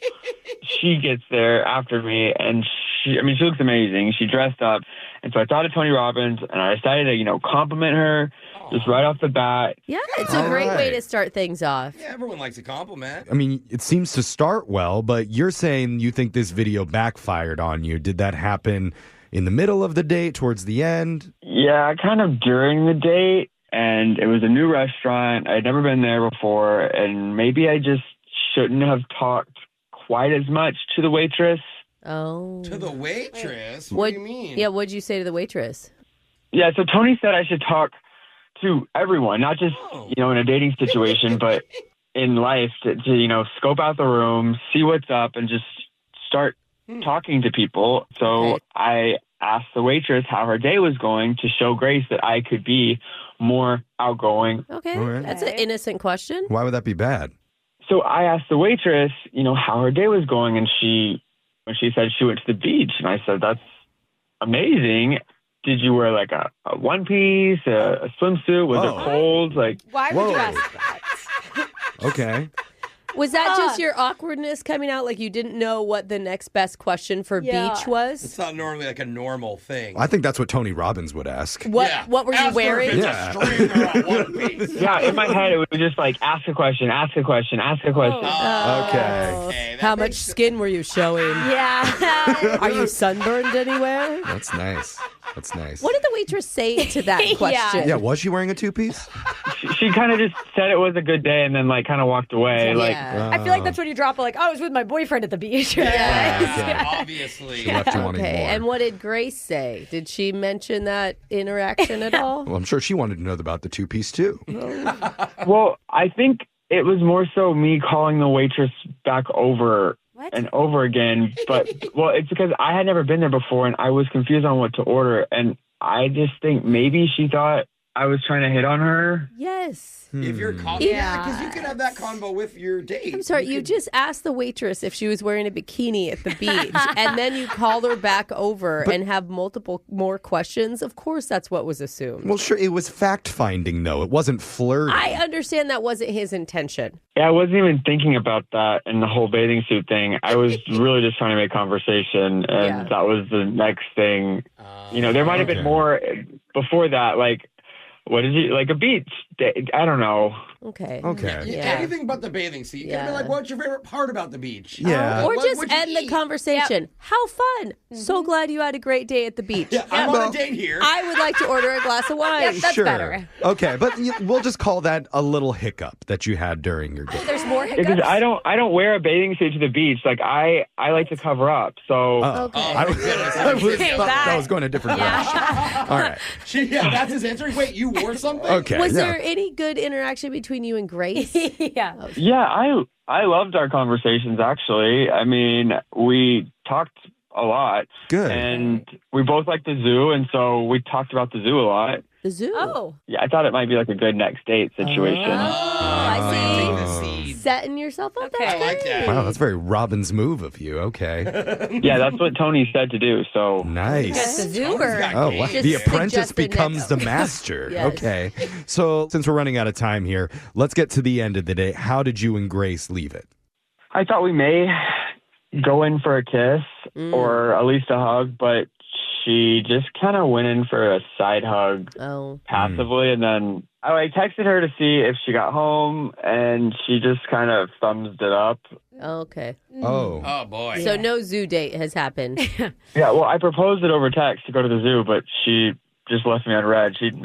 Speaker 13: she gets there after me, and she looks amazing. She dressed up. And so I thought of Tony Robbins, and I decided to, compliment her just right off the bat.
Speaker 1: Yeah, it's a great way to start things off.
Speaker 2: Yeah, everyone likes a compliment.
Speaker 7: I mean, it seems to start well, but you're saying you think this video backfired on you. Did that happen in the middle of the date, towards the end?
Speaker 13: Yeah, kind of during the date. And it was a new restaurant. I'd never been there before. And maybe I just shouldn't have talked quite as much to the waitress.
Speaker 1: Oh.
Speaker 2: To the waitress? What do you mean?
Speaker 1: Yeah, what'd you say to the waitress?
Speaker 13: Yeah, so Tony said I should talk to everyone, not just, in a dating situation, but in life to scope out the room, see what's up, and just start talking to people. So I asked the waitress how her day was going to show Grace that I could be more outgoing.
Speaker 1: Okay, that's an innocent question.
Speaker 7: Why would that be bad?
Speaker 13: So I asked the waitress, how her day was going, and when she said she went to the beach, and I said, that's amazing. Did you wear like a one piece, a swimsuit? Was it cold? Like,
Speaker 3: why would you ask that?
Speaker 7: Okay.
Speaker 1: Was that just your awkwardness coming out? Like you didn't know what the next best question for beach was?
Speaker 2: It's not normally like a normal thing.
Speaker 7: I think that's what Tony Robbins would ask.
Speaker 1: What were you wearing?
Speaker 2: Yeah.
Speaker 13: Yeah, in my head, it was just like, ask a question, ask a question, ask a question.
Speaker 7: Okay.
Speaker 1: How much skin were you showing?
Speaker 3: Yeah.
Speaker 1: Are you sunburned anywhere?
Speaker 7: That's nice. That's nice.
Speaker 1: What did the waitress say to that question?
Speaker 7: Yeah, was she wearing a two-piece?
Speaker 13: She kind of just said it was a good day and then like kind of walked away. Like,
Speaker 3: I feel like that's when you drop like, I was with my boyfriend at the beach.
Speaker 2: Obviously.
Speaker 7: She left you wanting more.
Speaker 1: And what did Grace say? Did she mention that interaction at all?
Speaker 7: Well, I'm sure she wanted to know about the two-piece too.
Speaker 13: Well, I think it was more so me calling the waitress back over and over again. But, it's because I had never been there before and I was confused on what to order. And I just think maybe she thought I was trying to hit on her.
Speaker 1: Yes.
Speaker 2: If you're because you can have that convo with your date.
Speaker 1: I'm sorry, you just asked the waitress if she was wearing a bikini at the beach, and then you call her back over and have multiple more questions. Of course, that's what was assumed.
Speaker 7: Well, sure, it was fact-finding, though. It wasn't flirting.
Speaker 1: I understand that wasn't his intention.
Speaker 13: Yeah, I wasn't even thinking about that and the whole bathing suit thing. I was really just trying to make conversation, and that was the next thing. There might have been more before that, like, what is it? Like a beach? I don't know.
Speaker 1: Okay.
Speaker 2: Anything but the bathing suit. You can be like, what's your favorite part about the beach?
Speaker 7: Yeah.
Speaker 1: Or just end the conversation. Yep. How fun. Mm-hmm. So glad you had a great day at the beach.
Speaker 2: Yeah, I'm on a date here.
Speaker 1: I would like to order a glass of wine.
Speaker 3: Yep, that's
Speaker 7: sure.
Speaker 3: better.
Speaker 7: Okay, but we'll just call that a little hiccup that you had during your date.
Speaker 3: There's more hiccups?
Speaker 13: Because I don't wear a bathing suit to the beach. Like, I like to cover up. So
Speaker 7: I thought that was going a different direction. All right.
Speaker 2: That's his answer. Wait, you wore something?
Speaker 7: Okay.
Speaker 1: Was there any good interaction between you and Grace?
Speaker 3: Yeah.
Speaker 13: Yeah, I loved our conversations, actually. I mean, we talked a lot.
Speaker 7: Good.
Speaker 13: And we both like the zoo, and so we talked about the zoo a lot.
Speaker 1: The zoo?
Speaker 3: Oh.
Speaker 13: Yeah, I thought it might be like a good next date situation.
Speaker 1: I see.
Speaker 2: The seeds.
Speaker 1: setting yourself up.
Speaker 3: Okay.
Speaker 1: That's
Speaker 2: I like that.
Speaker 4: Wow, that's very Robbins move of you. Okay.
Speaker 13: Yeah, that's what Tony said to do. So
Speaker 4: Nice.
Speaker 3: That's the zoo or
Speaker 4: Oh, wow.
Speaker 1: Just
Speaker 4: The apprentice
Speaker 1: suggested
Speaker 4: becomes
Speaker 1: next.
Speaker 4: the master.
Speaker 1: Yes.
Speaker 4: Okay. So, since we're running out of time here, let's get to the end of the day. How did you and Grace leave it?
Speaker 13: I thought we may go in for a kiss or at least a hug, but she just kind of went in for a side hug passively. And then I texted her to see if she got home, and she just kind of thumbs it up.
Speaker 1: Okay.
Speaker 2: Oh, boy.
Speaker 1: So no zoo date has happened.
Speaker 13: Yeah, well, I proposed it over text to go to the zoo, but she just left me on red. She didn't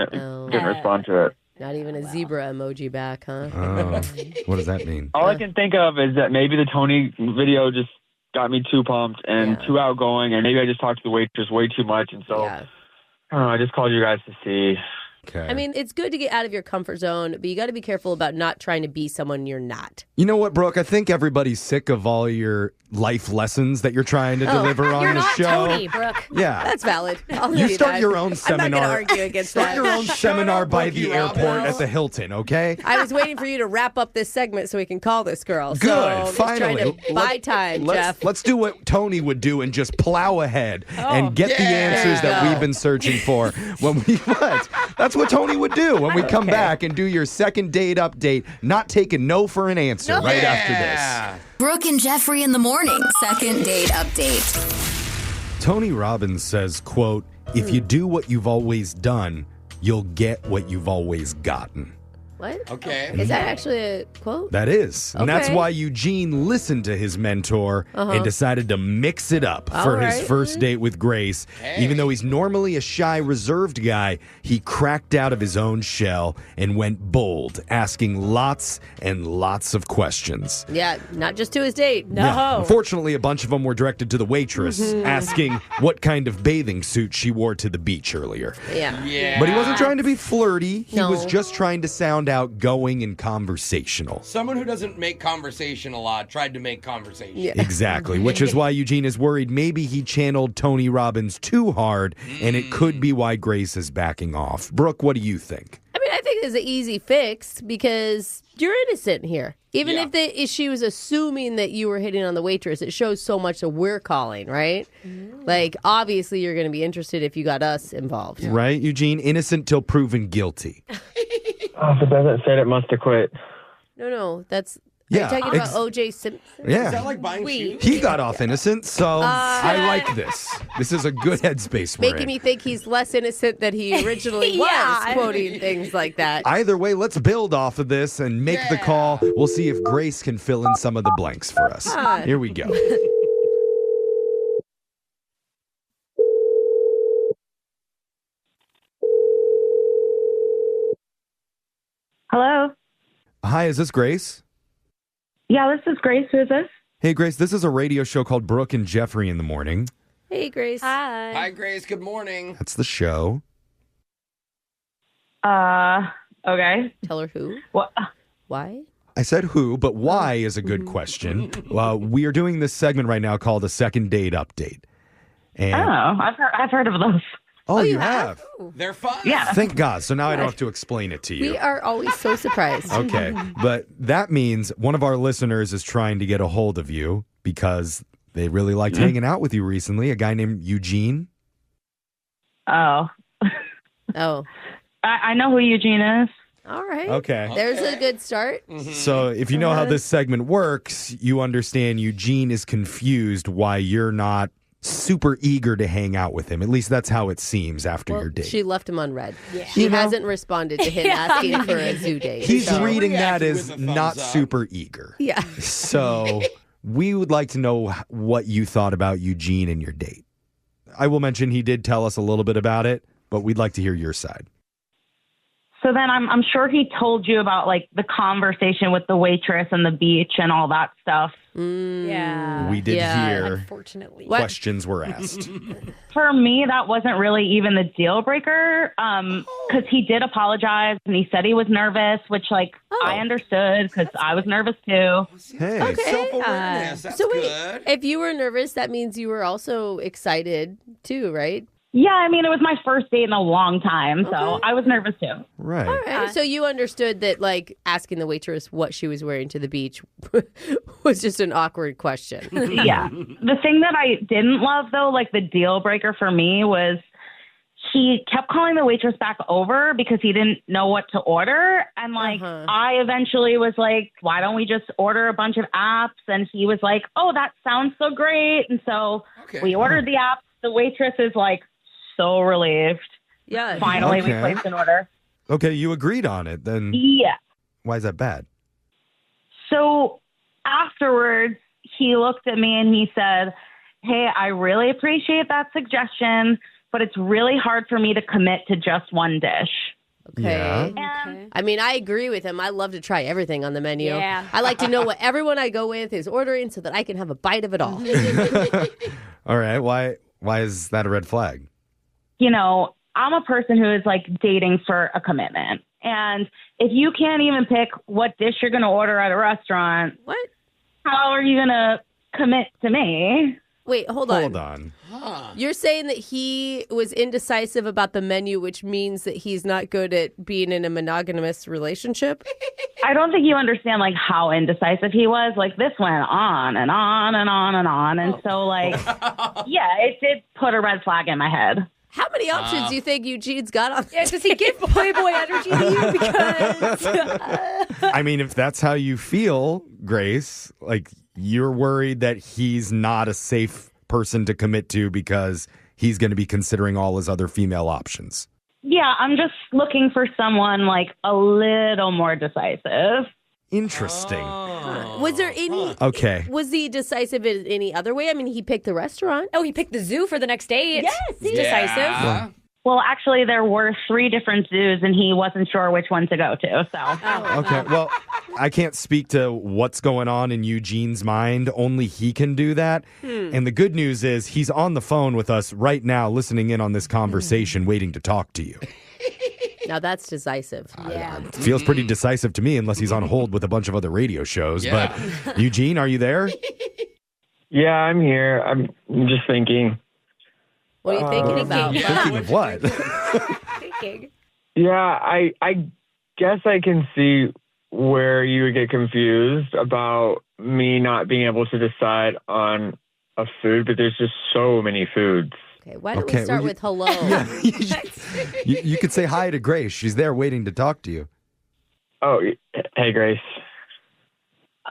Speaker 13: respond to it.
Speaker 1: Not even a zebra emoji back, huh?
Speaker 4: Oh, what does that mean?
Speaker 13: All I can think of is that maybe the Tony video just got me too pumped and too outgoing, and maybe I just talked to the waitress way too much, and so I don't know, I just called you guys to see.
Speaker 4: Okay.
Speaker 1: I mean, it's good to get out of your comfort zone, but you got to be careful about not trying to be someone you're not.
Speaker 4: You know what, Brooke? I think everybody's sick of all your life lessons that you're trying to deliver on
Speaker 3: You're
Speaker 4: the
Speaker 3: not
Speaker 4: show.
Speaker 3: Tony, Brooke.
Speaker 4: Yeah.
Speaker 1: That's valid. I'll
Speaker 4: You
Speaker 1: give
Speaker 4: start
Speaker 1: that.
Speaker 4: your own
Speaker 1: I'm
Speaker 4: seminar.
Speaker 1: not going to argue against
Speaker 4: Start
Speaker 1: that.
Speaker 4: your own seminar
Speaker 2: up,
Speaker 4: by
Speaker 2: Brookie
Speaker 4: the airport
Speaker 2: Robbins.
Speaker 4: at the Hilton, okay?
Speaker 1: I was waiting for you to wrap up this segment so we can call this girl.
Speaker 4: Good,
Speaker 1: so I'm just
Speaker 4: finally.
Speaker 1: trying to buy time, Jeff.
Speaker 4: Let's do what Tony would do and just plow ahead and get the answers
Speaker 1: There
Speaker 4: that
Speaker 1: you
Speaker 4: we've
Speaker 1: go.
Speaker 4: been searching for. When we what? That's what Tony would do when we come back and do your second date update, not taking no for an answer right after this.
Speaker 6: Brooke and Jeffrey in the morning. Second date update.
Speaker 4: Tony Robbins says, quote, "If you do what you've always done, you'll get what you've always gotten."
Speaker 1: What?
Speaker 2: Okay.
Speaker 1: Is that actually a quote?
Speaker 4: That is. And that's
Speaker 1: Okay.
Speaker 4: why Eugene listened to his mentor and decided to mix it up
Speaker 1: All
Speaker 4: for his
Speaker 1: right.
Speaker 4: first date with Grace. Even though he's normally a shy, reserved guy, he cracked out of his own shell and went bold, asking lots and lots of questions.
Speaker 1: Yeah, not just to his date. No.
Speaker 4: Yeah. Unfortunately, a bunch of them were directed to the waitress, asking what kind of bathing suit she wore to the beach earlier.
Speaker 1: Yeah.
Speaker 4: But he wasn't trying to be flirty. He
Speaker 1: No.
Speaker 4: was just trying to sound outgoing and conversational.
Speaker 2: Someone who doesn't make conversation a lot tried to make conversation.
Speaker 1: Yeah.
Speaker 4: Exactly, which is why Eugene is worried maybe he channeled Tony Robbins too hard, and it could be why Grace is backing off. Brooke, what do you think?
Speaker 1: I mean, I think it's an easy fix because you're innocent here. Even if she was assuming that you were hitting on the waitress, it shows so much that we're calling, right? Like, obviously, you're going to be interested if you got us involved.
Speaker 4: Right, Eugene? Innocent till proven guilty.
Speaker 13: Oh, if it doesn't fit, it must have quit.
Speaker 1: No, that's...
Speaker 4: Yeah,
Speaker 1: Are you talking about O.J. Simpson?
Speaker 4: Yeah.
Speaker 2: Is that like buying
Speaker 1: Wait.
Speaker 2: shoes?
Speaker 4: He got off innocent, so I like this. This is a good headspace we're
Speaker 1: Making
Speaker 4: in.
Speaker 1: me think he's less innocent than he originally was, quoting things like that.
Speaker 4: Either way, let's build off of this and make the call. We'll see if Grace can fill in some of the blanks for us. Here we go.
Speaker 11: Hello?
Speaker 4: Hi, is this Grace?
Speaker 11: Yeah, this is Grace. Who is this?
Speaker 4: Hey, Grace, this is a radio show called Brooke and Jeffrey in the Morning.
Speaker 1: Hey, Grace.
Speaker 2: Hi, Grace. Good morning.
Speaker 4: That's the show.
Speaker 11: Okay.
Speaker 1: Tell her who.
Speaker 11: What?
Speaker 1: Why?
Speaker 4: I said who, but why is a good question. We are doing this segment right now called a second date update. And
Speaker 11: I've heard of those.
Speaker 4: Oh, you have?
Speaker 2: They're fun.
Speaker 11: Yeah.
Speaker 4: Thank God. So now I don't have to explain it to you.
Speaker 1: We are always so surprised.
Speaker 4: Okay. But that means one of our listeners is trying to get a hold of you because they really liked hanging out with you recently. A guy named Eugene.
Speaker 11: Oh.
Speaker 1: Oh.
Speaker 11: I know who Eugene is.
Speaker 1: All right.
Speaker 4: Okay.
Speaker 1: There's a good start.
Speaker 4: So if you know how this segment works, you understand Eugene is confused why you're not super eager to hang out with him. At least that's how it seems after your date.
Speaker 1: She left him on red. She hasn't responded to him asking for a zoo date.
Speaker 4: He's
Speaker 1: so.
Speaker 4: reading that
Speaker 2: Reacted
Speaker 4: as
Speaker 2: with a thumbs
Speaker 4: not
Speaker 2: up.
Speaker 4: super eager.
Speaker 1: Yeah.
Speaker 4: So we would like to know what you thought about Eugene and your date. I will mention he did tell us a little bit about it, but we'd like to hear your side.
Speaker 11: So then I'm sure he told you about like the conversation with the waitress and the beach and all that stuff.
Speaker 3: Yeah.
Speaker 4: We did hear
Speaker 3: Unfortunately.
Speaker 4: questions were asked.
Speaker 11: For me, that wasn't really even the deal breaker because he did apologize and he said he was nervous, which like I understood because I was nervous too.
Speaker 4: Hey.
Speaker 1: Okay.
Speaker 2: Self-awareness. That's
Speaker 1: So wait,
Speaker 2: good.
Speaker 1: if you were nervous, that means you were also excited too, right?
Speaker 9: Yeah, I mean, it was my first date in a long time, so I was nervous too.
Speaker 4: Right.
Speaker 1: All right. So you understood that, like, asking the waitress what she was wearing to the beach was just an awkward question.
Speaker 9: Yeah. The thing that I didn't love, though, like the deal breaker for me was he kept calling the waitress back over because he didn't know what to order. And like, I eventually was like, why don't we just order a bunch of apps? And he was like, oh, that sounds so great. And so we ordered the apps. The waitress is like so relieved.
Speaker 1: Yeah.
Speaker 9: Finally, we placed an order.
Speaker 4: Okay, you agreed on it. Then
Speaker 9: Yeah.
Speaker 4: why is that bad?
Speaker 9: So afterwards, he looked at me and he said, hey, I really appreciate that suggestion, but it's really hard for me to commit to just one dish.
Speaker 1: Okay. I mean, I agree with him. I love to try everything on the menu. Yeah. I like to know what everyone I go with is ordering so that I can have a bite of it all.
Speaker 4: All right. Why is that a red flag?
Speaker 9: You know, I'm a person who is like dating for a commitment. And if you can't even pick what dish you're going to order at a restaurant, how are you going to commit to me?
Speaker 1: Wait, hold on. You're saying that he was indecisive about the menu, which means that he's not good at being in a monogamous relationship?
Speaker 9: I don't think you understand like how indecisive he was. Like this went on and on and on and on. And so like, yeah, it did put a red flag in my head.
Speaker 1: How many options do you think Eugene's got on?
Speaker 3: Yeah, does he give Playboy energy to you? Because
Speaker 7: I mean, if that's how you feel, Grace, like you're worried that he's not a safe person to commit to because he's going to be considering all his other female options.
Speaker 9: Yeah, I'm just looking for someone like a little more decisive.
Speaker 7: Interesting.
Speaker 1: Was there any...
Speaker 7: Okay.
Speaker 1: Was he decisive in any other way? I mean, he picked the restaurant.
Speaker 3: Oh, he picked the zoo for the next date.
Speaker 1: Yes,
Speaker 3: he's decisive.
Speaker 9: Well, actually, there were 3 different zoos, and he wasn't sure which one to go to. So,
Speaker 7: Okay, well, I can't speak to what's going on in Eugene's mind. Only he can do that. And the good news is he's on the phone with us right now, listening in on this conversation, waiting to talk to you.
Speaker 1: Now that's decisive.
Speaker 3: Yeah.
Speaker 7: It feels pretty decisive to me, unless he's on hold with a bunch of other radio shows.
Speaker 2: Yeah.
Speaker 7: But Eugene, are you there?
Speaker 13: Yeah, I'm here. I'm just thinking.
Speaker 1: What are you thinking about?
Speaker 7: Thinking of what?
Speaker 3: Thinking.
Speaker 13: Yeah, I guess I can see where you would get confused about me not being able to decide on a food, but there's just so many foods.
Speaker 1: Okay, why don't we start with hello?
Speaker 7: You could say hi to Grace. She's there waiting to talk to you.
Speaker 13: Oh, hey, Grace.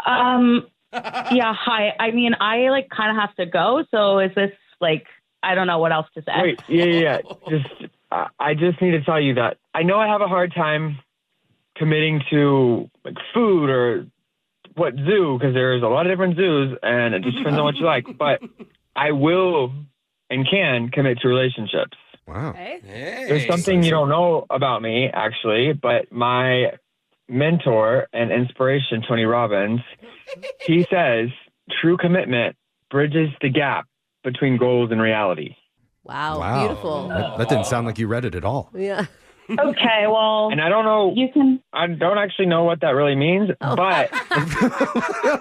Speaker 9: yeah, hi. I mean, I like kind of have to go. So is this like, I don't know what else to say.
Speaker 13: Wait, yeah. I just need to tell you that I know I have a hard time committing to like food or what zoo, because there's a lot of different zoos and it just depends on what you like. But I will and can commit to relationships.
Speaker 7: Wow.
Speaker 2: Hey.
Speaker 13: There's something you don't know about me, actually, but my mentor and inspiration, Tony Robbins, he says true commitment bridges the gap between goals and reality.
Speaker 1: Wow. Beautiful.
Speaker 7: That didn't sound like you read it at all.
Speaker 1: Yeah.
Speaker 9: Okay, well,
Speaker 13: and I don't know. I don't actually know what that really means, but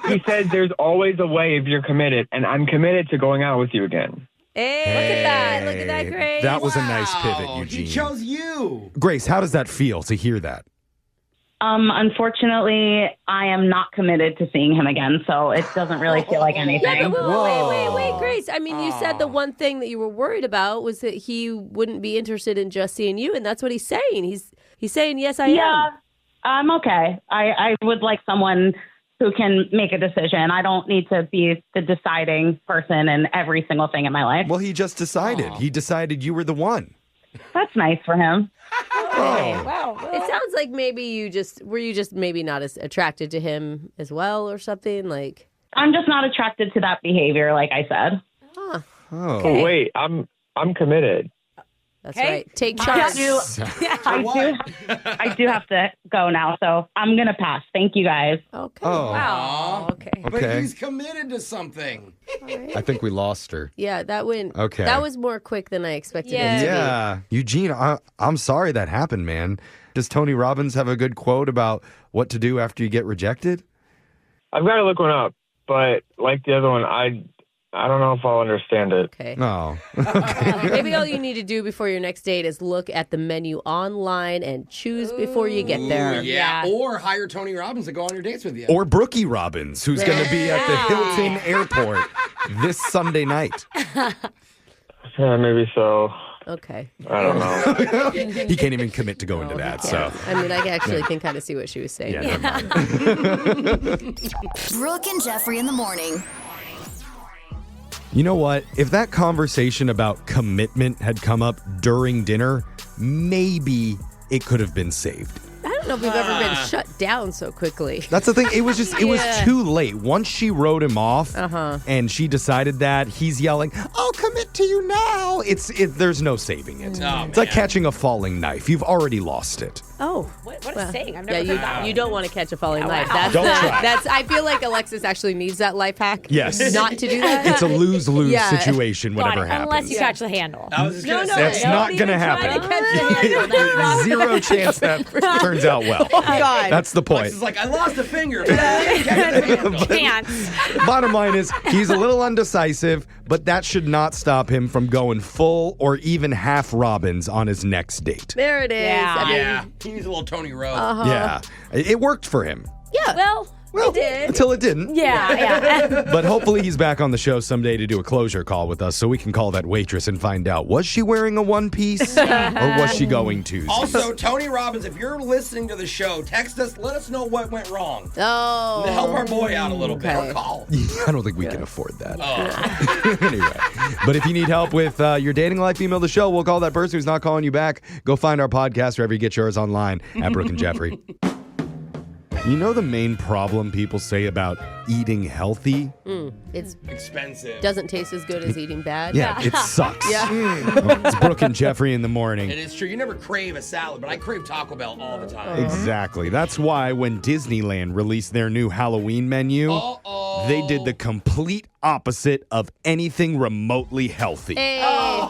Speaker 13: he said there's always a way if you're committed, and I'm committed to going out with you again.
Speaker 1: Hey, look at that. Look at that, Grace.
Speaker 7: That was a nice pivot, Eugene.
Speaker 2: He chose you.
Speaker 7: Grace, how does that feel to hear that?
Speaker 9: Unfortunately, I am not committed to seeing him again, so it doesn't really feel like anything.
Speaker 1: Yeah, but wait, Grace. I mean, you said the one thing that you were worried about was that he wouldn't be interested in just seeing you, and that's what he's saying. He's saying, yes, I am.
Speaker 9: Yeah, I'm okay. I would like someone who can make a decision. I don't need to be the deciding person in every single thing in my life.
Speaker 4: Well, he just decided. He decided you were the one.
Speaker 9: That's nice for him.
Speaker 1: Oh, wow. It sounds like maybe you just maybe not as attracted to him as well or something like.
Speaker 9: I'm just not attracted to that behavior, like I said.
Speaker 1: Huh.
Speaker 13: Oh, okay. Wait, I'm committed.
Speaker 1: That's right. Take charge.
Speaker 9: I do have to go now, so I'm going to pass. Thank you, guys.
Speaker 1: Okay.
Speaker 7: Oh.
Speaker 1: Wow. Okay.
Speaker 2: But he's committed to something.
Speaker 7: I think we lost her.
Speaker 1: Yeah, that went.
Speaker 4: Okay.
Speaker 1: That was more quick than I expected it to be.
Speaker 4: Yeah. Eugene, I'm sorry that happened, man. Does Tony Robbins have a good quote about what to do after you get rejected?
Speaker 13: I've got to look one up, but like the other one, I I don't know if I'll understand it.
Speaker 1: Okay.
Speaker 4: Oh.
Speaker 1: Maybe all you need to do before your next date is look at the menu online and choose before you get there.
Speaker 2: Yeah. Or hire Tony Robbins to go on your dates with you.
Speaker 4: Or Brookie Robbins, who's going to be at the Hilton Airport this Sunday night.
Speaker 13: Yeah, maybe so.
Speaker 1: Okay.
Speaker 13: I don't know.
Speaker 4: He can't even commit to going to that. So
Speaker 1: I mean, I actually can kind of see what she was saying.
Speaker 4: Yeah.
Speaker 6: Brooke and Jeffrey in the morning.
Speaker 4: You know what? If that conversation about commitment had come up during dinner, maybe it could have been saved.
Speaker 1: I don't know if we've ever been shut down so quickly.
Speaker 4: That's the thing. It was too late. Once she wrote him off and she decided that, he's yelling, I'll commit to you now. There's no saving it. It's like catching a falling knife. You've already lost it.
Speaker 1: Oh,
Speaker 3: what a saying! I've never heard that.
Speaker 1: You don't want to catch a falling knife.
Speaker 3: Wow.
Speaker 4: Don't try.
Speaker 1: I feel like Alexis actually needs that life hack.
Speaker 4: Yes.
Speaker 1: Not to do that.
Speaker 4: It's a lose-lose situation, whatever happens.
Speaker 3: Unless you catch the handle.
Speaker 2: I was just gonna say.
Speaker 4: That's not going to happen. Zero chance that turns out well.
Speaker 1: Oh, God.
Speaker 4: That's the point.
Speaker 2: It's like, I lost a finger. But I didn't catch the handle.
Speaker 4: Bottom line is, he's a little undecisive, but that should not stop him from going full or even half Robbins on his next date.
Speaker 1: There it is.
Speaker 3: Yeah.
Speaker 2: He needs a little Tony Rose.
Speaker 4: Yeah. It worked for him.
Speaker 1: Yeah.
Speaker 3: Well, it did.
Speaker 4: Until it didn't.
Speaker 3: Yeah.
Speaker 4: But hopefully he's back on the show someday to do a closure call with us so we can call that waitress and find out, was she wearing a one piece or was she going Tuesday?
Speaker 2: Also, Tony Robbins, if you're listening to the show, text us. Let us know what went wrong.
Speaker 1: Oh.
Speaker 2: To help our boy out a little bit. Or call.
Speaker 4: I don't think we can afford that.
Speaker 2: Oh.
Speaker 4: Anyway, but if you need help with your dating life, email the show. We'll call that person who's not calling you back. Go find our podcast wherever you get yours online at Brooke and Jeffrey. You know the main problem people say about eating healthy?
Speaker 1: It's
Speaker 2: expensive.
Speaker 1: Doesn't taste as good as eating bad.
Speaker 4: Yeah, it sucks.
Speaker 1: Yeah.
Speaker 4: It's Brooke and Jeffrey in the morning.
Speaker 2: It is true. You never crave a salad, but I crave Taco Bell all the time.
Speaker 4: Exactly. That's why when Disneyland released their new Halloween menu, they did the complete opposite of anything remotely healthy.
Speaker 1: Hey,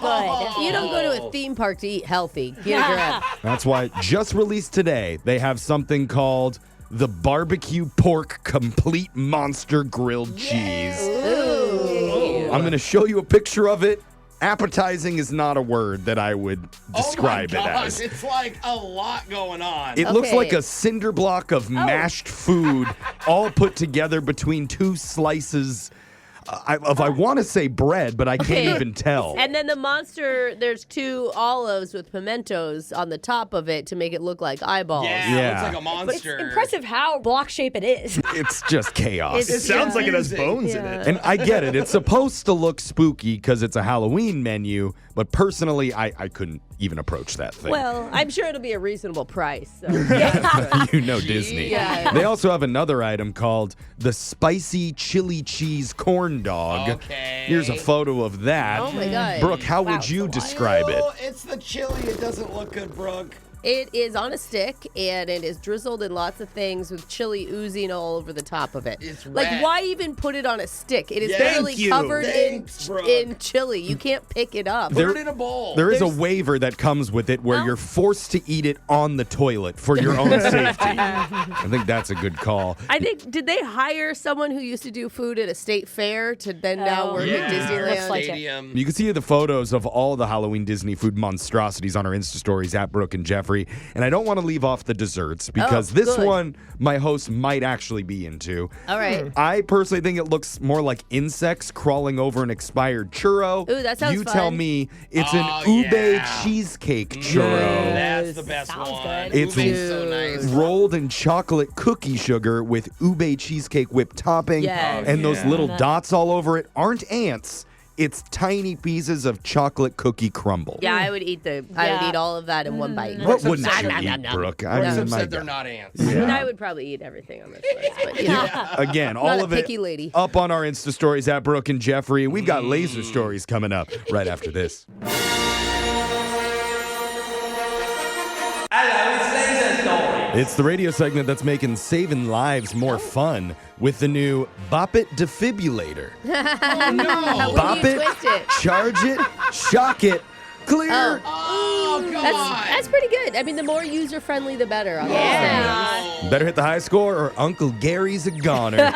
Speaker 1: good. You don't go to a theme park to eat healthy. Get a grip.
Speaker 4: That's why just released today, they have something called the Barbecue Pork Complete Monster Grilled Cheese.
Speaker 1: Ooh.
Speaker 4: I'm going to show you a picture of it. Appetizing is not a word that I would describe it as.
Speaker 2: It's like a lot going on.
Speaker 4: It looks like a cinder block of mashed food all put together between two slices I want to say bread, but I can't even tell.
Speaker 1: And then the monster, there's 2 olives with pimentos on the top of it to make it look like eyeballs.
Speaker 2: Yeah. It looks like a monster.
Speaker 3: But it's impressive how block shape it is.
Speaker 4: It's just chaos.
Speaker 5: It sounds like it has bones in it.
Speaker 4: And I get it. It's supposed to look spooky because it's a Halloween menu, but personally, I couldn't even approach that thing.
Speaker 1: Well, I'm sure it'll be a reasonable price. So.
Speaker 4: You know Disney.
Speaker 1: Yeah.
Speaker 4: They also have another item called the Spicy Chili Cheese Corn Dog.
Speaker 2: Okay.
Speaker 4: Here's a photo of that.
Speaker 1: Oh, my God.
Speaker 4: Brooke, how would you describe it?
Speaker 2: It's the chili. It doesn't look good, Brooke.
Speaker 1: It is on a stick, and it is drizzled in lots of things with chili oozing all over the top of it.
Speaker 2: It's
Speaker 1: like,
Speaker 2: red.
Speaker 1: why even put it on a stick? It is
Speaker 2: Yeah.
Speaker 1: literally
Speaker 2: Thank you.
Speaker 1: covered
Speaker 2: Thanks, Brooke.
Speaker 1: in chili. You can't pick it up.
Speaker 2: Put it in a bowl.
Speaker 4: There is a waiver that comes with it where you're forced to eat it on the toilet for your own safety. I think that's a good call.
Speaker 1: I think, did they hire someone who used to do food at a state fair to then now work at Disneyland?
Speaker 2: Stadium.
Speaker 4: You can see the photos of all the Halloween Disney food monstrosities on our Insta stories at Brooke and Jeffrey. And I don't want to leave off the desserts because this
Speaker 1: good.
Speaker 4: one my host might actually be into.
Speaker 1: All right.
Speaker 4: I personally think it looks more like insects crawling over an expired churro.
Speaker 1: Ooh, that sounds
Speaker 4: You
Speaker 1: fun.
Speaker 4: tell me it's an ube cheesecake churro.
Speaker 2: That's the best one.
Speaker 4: It's
Speaker 2: Ube's so nice.
Speaker 4: rolled in chocolate cookie sugar with ube cheesecake whipped topping.
Speaker 1: Yes.
Speaker 4: And those little dots all over it aren't ants. It's tiny pieces of chocolate cookie crumble.
Speaker 1: Yeah, I would eat all of that in one bite.
Speaker 4: What wouldn't you eat, Brooke? I
Speaker 2: Brooks
Speaker 4: mean, my
Speaker 2: said they're
Speaker 4: God.
Speaker 2: not ants.
Speaker 1: And I would probably eat everything on this list. But, you know.
Speaker 4: Again,
Speaker 1: Not
Speaker 4: all
Speaker 1: a
Speaker 4: of it
Speaker 1: picky lady.
Speaker 4: up on our Insta stories at Brooke and Jeffrey. And we've got laser stories coming up right after this. It's the radio segment that's making saving lives more fun with the new Bop It Defibrillator.
Speaker 2: Oh, no.
Speaker 4: Bop
Speaker 1: When you
Speaker 4: it,
Speaker 1: twist it.
Speaker 4: charge it, shock it, clear.
Speaker 2: Oh, God.
Speaker 1: That's pretty good. I mean, the more user-friendly, the better on those things.
Speaker 4: Better hit the high score or Uncle Gary's a goner.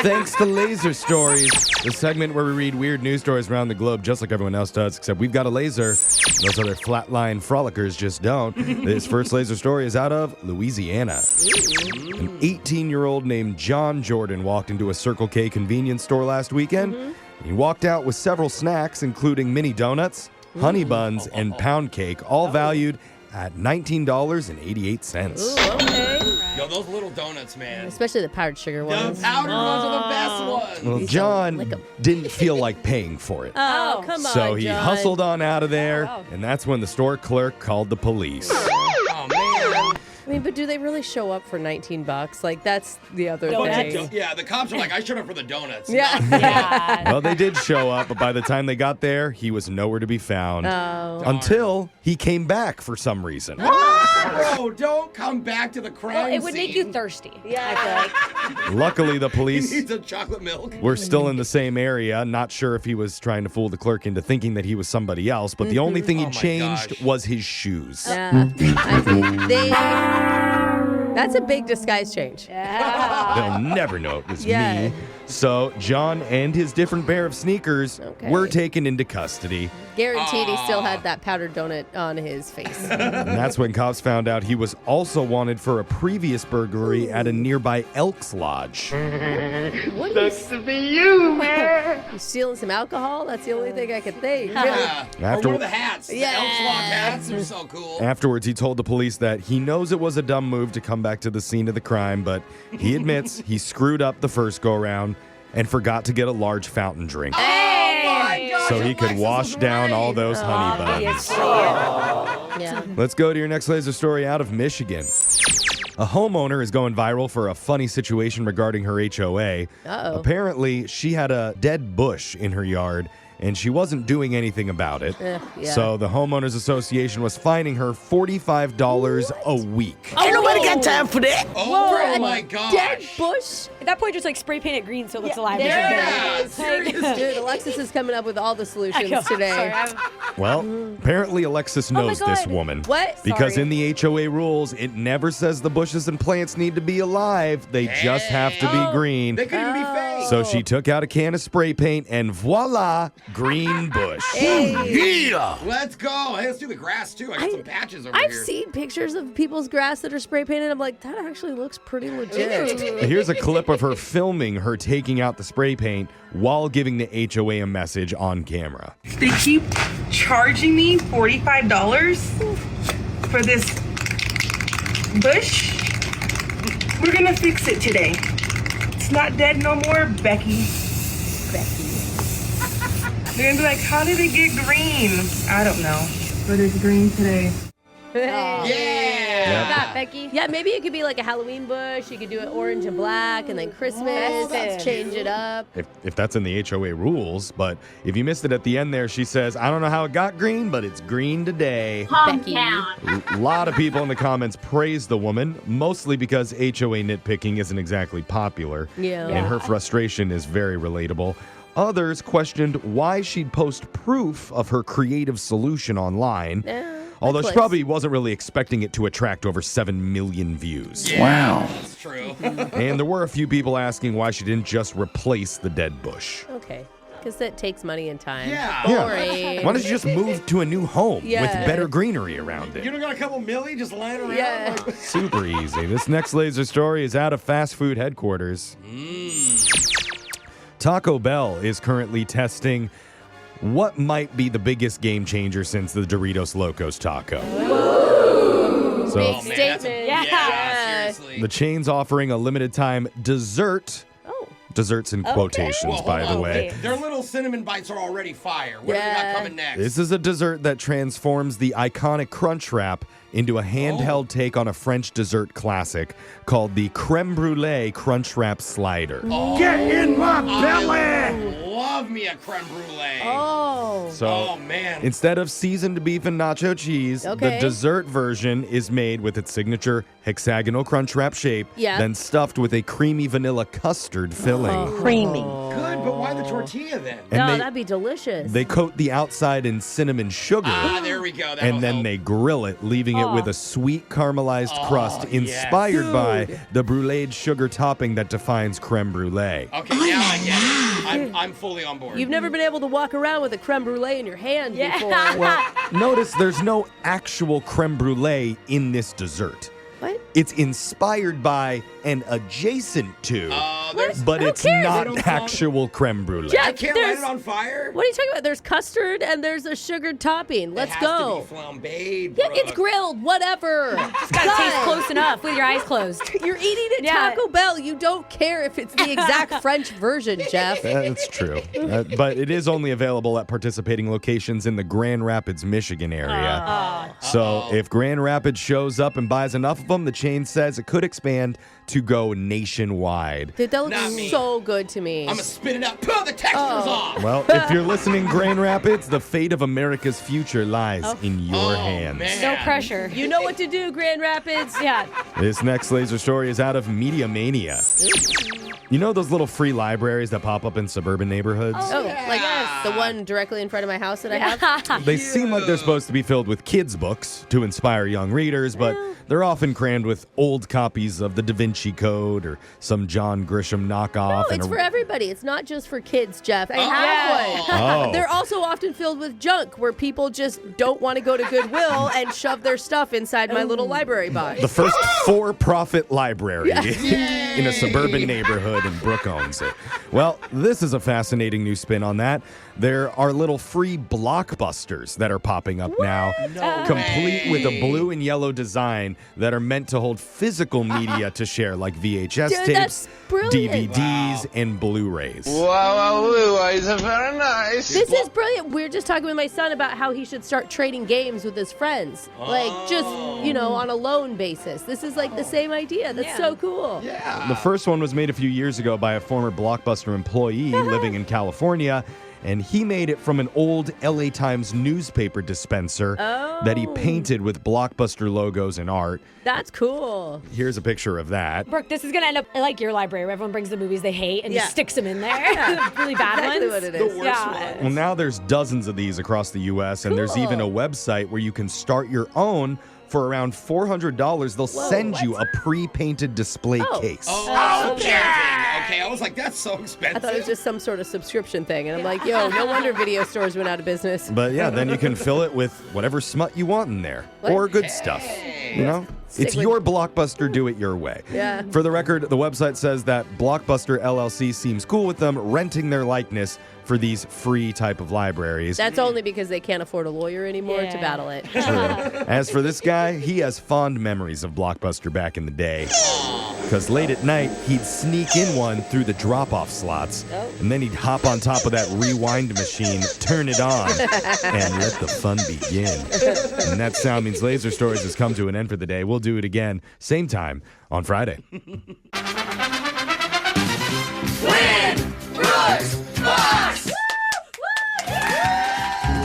Speaker 4: Thanks to Laser Stories, the segment where we read weird news stories around the globe just like everyone else does, except we've got a laser. Those other flatline frolickers just don't. This first laser story is out of Louisiana. An 18-year-old named John Jordan walked into a Circle K convenience store last weekend. He walked out with several snacks, including mini donuts, honey buns, and pound cake, all valued at $19.88.
Speaker 1: Okay.
Speaker 2: Yo, those little donuts, man.
Speaker 1: Especially the powdered sugar ones.
Speaker 2: The powdered ones are the best ones.
Speaker 4: Well, John didn't feel like paying for it.
Speaker 1: Oh, come on,
Speaker 4: So he
Speaker 1: John.
Speaker 4: hustled on out of there, and that's when the store clerk called the police.
Speaker 2: Oh, man.
Speaker 1: I mean, but do they really show up for $19? Like, that's the other thing.
Speaker 2: Yeah, the cops are like, I showed up for the donuts.
Speaker 1: Yeah.
Speaker 4: Well, they did show up, but by the time they got there, he was nowhere to be found.
Speaker 1: Oh.
Speaker 4: Until he came back for some reason.
Speaker 2: Bro, don't come back to the crime
Speaker 3: Well, it would
Speaker 2: scene.
Speaker 3: make you thirsty.
Speaker 1: Yeah.
Speaker 3: I feel like.
Speaker 4: Luckily, the
Speaker 2: He
Speaker 4: police
Speaker 2: needs a chocolate milk.
Speaker 4: were still in the same area. Not sure if he was trying to fool the clerk into thinking that he was somebody else, but the only thing he
Speaker 2: Oh my
Speaker 4: changed
Speaker 2: gosh.
Speaker 4: was his shoes.
Speaker 1: Yeah. That's a big disguise change.
Speaker 4: They'll never know it was
Speaker 1: Yeah.
Speaker 4: me. So John and his different pair of sneakers were taken into custody.
Speaker 1: Guaranteed he still had that powdered donut on his face.
Speaker 4: And that's when cops found out he was also wanted for a previous burglary at a nearby Elks Lodge.
Speaker 1: What is to be you, man? You stealing some alcohol? That's the only thing I could think.
Speaker 2: Yeah.
Speaker 4: After-
Speaker 2: Or one of the hats.
Speaker 1: Yeah.
Speaker 2: The Elks Lock hats are so cool.
Speaker 4: Afterwards, he told the police that he knows it was a dumb move to come back to the scene of the crime, but he admits he screwed up the first go-round and forgot to get a large fountain drink.
Speaker 2: Oh my gosh,
Speaker 4: So he could
Speaker 2: Alexis
Speaker 4: wash
Speaker 2: was
Speaker 4: down
Speaker 2: right.
Speaker 4: all those honey buns.
Speaker 1: Yeah.
Speaker 4: Let's go to your next laser story out of Michigan. A homeowner is going viral for a funny situation regarding her HOA.
Speaker 1: Uh-oh.
Speaker 4: Apparently, she had a dead bush in her yard, and she wasn't doing anything about it.
Speaker 1: Yeah.
Speaker 4: So the Homeowners Association was fining her $45 a week.
Speaker 1: Ain't nobody got time for that.
Speaker 2: Oh my gosh.
Speaker 1: Dead bush?
Speaker 3: At that point, just like spray paint it green so it looks alive.
Speaker 2: Yeah,
Speaker 1: Like, dude, Alexis is coming up with all the solutions today.
Speaker 4: Well, apparently Alexis knows
Speaker 1: my
Speaker 4: this
Speaker 1: God.
Speaker 4: woman.
Speaker 1: What?
Speaker 4: Because
Speaker 1: Sorry.
Speaker 4: in the HOA rules, it never says the bushes and plants need to be alive. They just have to be green.
Speaker 2: They could even be fake.
Speaker 4: So she took out a can of spray paint and voila, green bush.
Speaker 2: Yeah. Let's go. Hey, let's do the grass too. I got some patches over
Speaker 1: I've
Speaker 2: here.
Speaker 1: seen pictures of people's grass that are spray painted. I'm like, that actually looks pretty legit.
Speaker 4: Here's a clip of her filming her taking out the spray paint while giving the HOA a message on camera.
Speaker 14: They keep charging me $45 for this bush. We're gonna fix it today. It's not dead no more, Becky. They're gonna be like, how did it get green? I don't know, but it's green today.
Speaker 2: Yeah.
Speaker 1: That, Becky. Yeah, maybe it could be like a Halloween bush. You could do it orange and black, and then Christmas. Let's change it up.
Speaker 4: If that's in the HOA rules, but if you missed it at the end there, she says, I don't know how it got green, but it's green today.
Speaker 1: Becky.
Speaker 4: A lot of people in the comments praise the woman, mostly because HOA nitpicking isn't exactly popular.
Speaker 1: Yeah.
Speaker 4: And her frustration is very relatable. Others questioned why she'd post proof of her creative solution online. Although she
Speaker 1: clicks.
Speaker 4: probably wasn't really expecting it to attract over 7 million views.
Speaker 2: Wow. That's true.
Speaker 4: And there were a few people asking why she didn't just replace the dead bush.
Speaker 1: Okay. Because that takes money and time.
Speaker 2: Yeah.
Speaker 1: Boring.
Speaker 4: Why don't you just move to a new home
Speaker 1: Yeah.
Speaker 4: with better greenery around
Speaker 2: You
Speaker 4: it?
Speaker 2: don't got a couple milli just lying around?
Speaker 1: Yeah.
Speaker 2: Like,
Speaker 4: Super easy. This next laser story is out of fast food headquarters. Taco Bell is currently testing what might be the biggest game changer since the Doritos Locos Taco. So
Speaker 1: Big
Speaker 2: man,
Speaker 1: statement.
Speaker 2: yeah, seriously.
Speaker 4: the chain's offering a limited time dessert.
Speaker 1: Oh.
Speaker 4: Desserts in quotations,
Speaker 2: Well,
Speaker 4: by
Speaker 2: hold
Speaker 4: the
Speaker 2: on.
Speaker 4: way.
Speaker 2: Their little cinnamon bites are already fire. What do we
Speaker 1: Yeah.
Speaker 2: got coming next?
Speaker 4: This is a dessert that transforms the iconic Crunch Wrap into a handheld take on a French dessert classic called the Creme Brulee Crunch Wrap Slider.
Speaker 2: Get in my belly! Love love me a creme brulee.
Speaker 7: So,
Speaker 2: man.
Speaker 7: Instead of seasoned beef and nacho cheese, the dessert version is made with its signature hexagonal crunch wrap shape, then stuffed with a creamy vanilla custard filling.
Speaker 1: Creamy.
Speaker 2: Good, but why the tortilla then?
Speaker 1: And that'd be delicious.
Speaker 7: They coat the outside in cinnamon sugar.
Speaker 2: There we go.
Speaker 7: And then they grill it, leaving it with a sweet caramelized crust inspired by the bruleed sugar topping that defines creme brulee.
Speaker 2: Okay, now I get it. I'm fully on board.
Speaker 1: You've never been able to walk around with a creme brulee in your hand before.
Speaker 7: Well, notice there's no actual creme brulee in this dessert.
Speaker 1: What?
Speaker 7: It's inspired by and adjacent to, but
Speaker 1: Who
Speaker 7: it's
Speaker 1: cares?
Speaker 7: not actual creme brulee.
Speaker 1: Jeff,
Speaker 2: I can't light it on fire?
Speaker 1: What are you talking about? There's custard and there's a sugared topping. Let's go.
Speaker 2: It has to be flambéed,
Speaker 1: Yeah,
Speaker 2: Brooke.
Speaker 1: it's grilled. Whatever.
Speaker 3: Just gotta taste close enough with your eyes closed.
Speaker 1: You're eating at Taco Bell. You don't care if it's the exact French version, Jeff.
Speaker 7: That's true. But it is only available at participating locations in the Grand Rapids, Michigan area. So if Grand Rapids shows up and buys enough of them, the chain says it could expand to go nationwide.
Speaker 1: Dude, that looks so good to me.
Speaker 2: I'm going to spit it out. Pull the textures off.
Speaker 7: Well, if you're listening, Grand Rapids, the fate of America's future lies in your hands.
Speaker 3: No pressure.
Speaker 1: You know what to do, Grand Rapids.
Speaker 3: Yeah.
Speaker 7: This next laser story is out of Media Mania. You know those little free libraries that pop up in suburban neighborhoods?
Speaker 1: Like the one directly in front of my house that I have?
Speaker 7: They seem like they're supposed to be filled with kids' books to inspire young readers, but they're often crammed with old copies of the Da Vinci Code or some John Grisham knockoff.
Speaker 1: No, it's for everybody. It's not just for kids, Jeff. I have one. They're also often filled with junk where people just don't want to go to Goodwill and shove their stuff inside my little library box.
Speaker 7: The first for-profit library in a suburban neighborhood, and Brooke owns it. Well, this is a fascinating new spin on that. There are little free blockbusters that are popping up now, complete with a blue and yellow design that are meant to hold physical media to share, like VHS tapes, DVDs, and Blu-rays.
Speaker 15: Wow, is very nice.
Speaker 1: This is brilliant. We were just talking with my son about how he should start trading games with his friends. Like, just, on a loan basis. This is like the same idea. That's so cool.
Speaker 2: Yeah.
Speaker 7: The first one was made a few years ago by a former Blockbuster employee living in California, and he made it from an old LA Times newspaper dispenser that he painted with Blockbuster logos and art.
Speaker 1: That's cool.
Speaker 7: Here's a picture of that.
Speaker 3: Brooke, this is going to end up like your library where everyone brings the movies they hate and just sticks them in there. Really bad
Speaker 1: Exactly
Speaker 3: ones.
Speaker 1: what it is.
Speaker 2: The worst ones.
Speaker 7: Well, now there's dozens of these across the U.S., and there's even a website where you can start your own. For around $400, they'll send you a pre-painted display case.
Speaker 2: Okay, I was like, that's so expensive.
Speaker 1: I thought it was just some sort of subscription thing. And I'm like, no wonder video stores went out of business.
Speaker 7: But yeah, then you can fill it with whatever smut you want in there. Or good stuff. You know? It's your Blockbuster, do it your way.
Speaker 1: Yeah.
Speaker 7: For the record, the website says that Blockbuster LLC seems cool with them renting their likeness for these free type of libraries.
Speaker 1: That's only because they can't afford a lawyer anymore to battle it.
Speaker 7: True. As for this guy, he has fond memories of Blockbuster back in the day. Because late at night, he'd sneak in one through the drop-off slots, and then he'd hop on top of that rewind machine, turn it on, and let the fun begin. And that sound means Laser Stories has come to an end for the day. We'll do it again, same time on Friday.
Speaker 15: Win Brooks Box!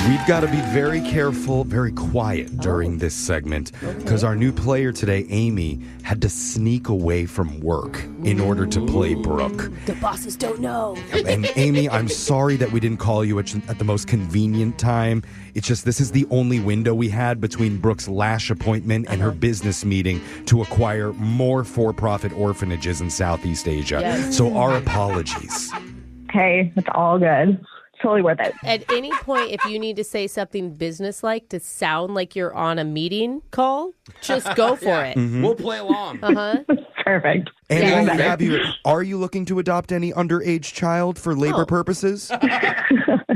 Speaker 7: We've got to be very careful, very quiet during this segment because our new player today, Amy, had to sneak away from work in order to play Brooke.
Speaker 1: The bosses don't know.
Speaker 7: And Amy, I'm sorry that we didn't call you at the most convenient time. It's just this is the only window we had between Brooke's lash appointment and her business meeting to acquire more for-profit orphanages in Southeast Asia.
Speaker 1: Yes.
Speaker 7: So our apologies.
Speaker 11: Hey, it's all good. Totally worth it.
Speaker 1: At any point, if you need to say something businesslike to sound like you're on a meeting call, just go for it.
Speaker 7: Mm-hmm.
Speaker 2: We'll play along.
Speaker 11: Perfect.
Speaker 7: And while we have you, are you looking to adopt any underage child for labor purposes?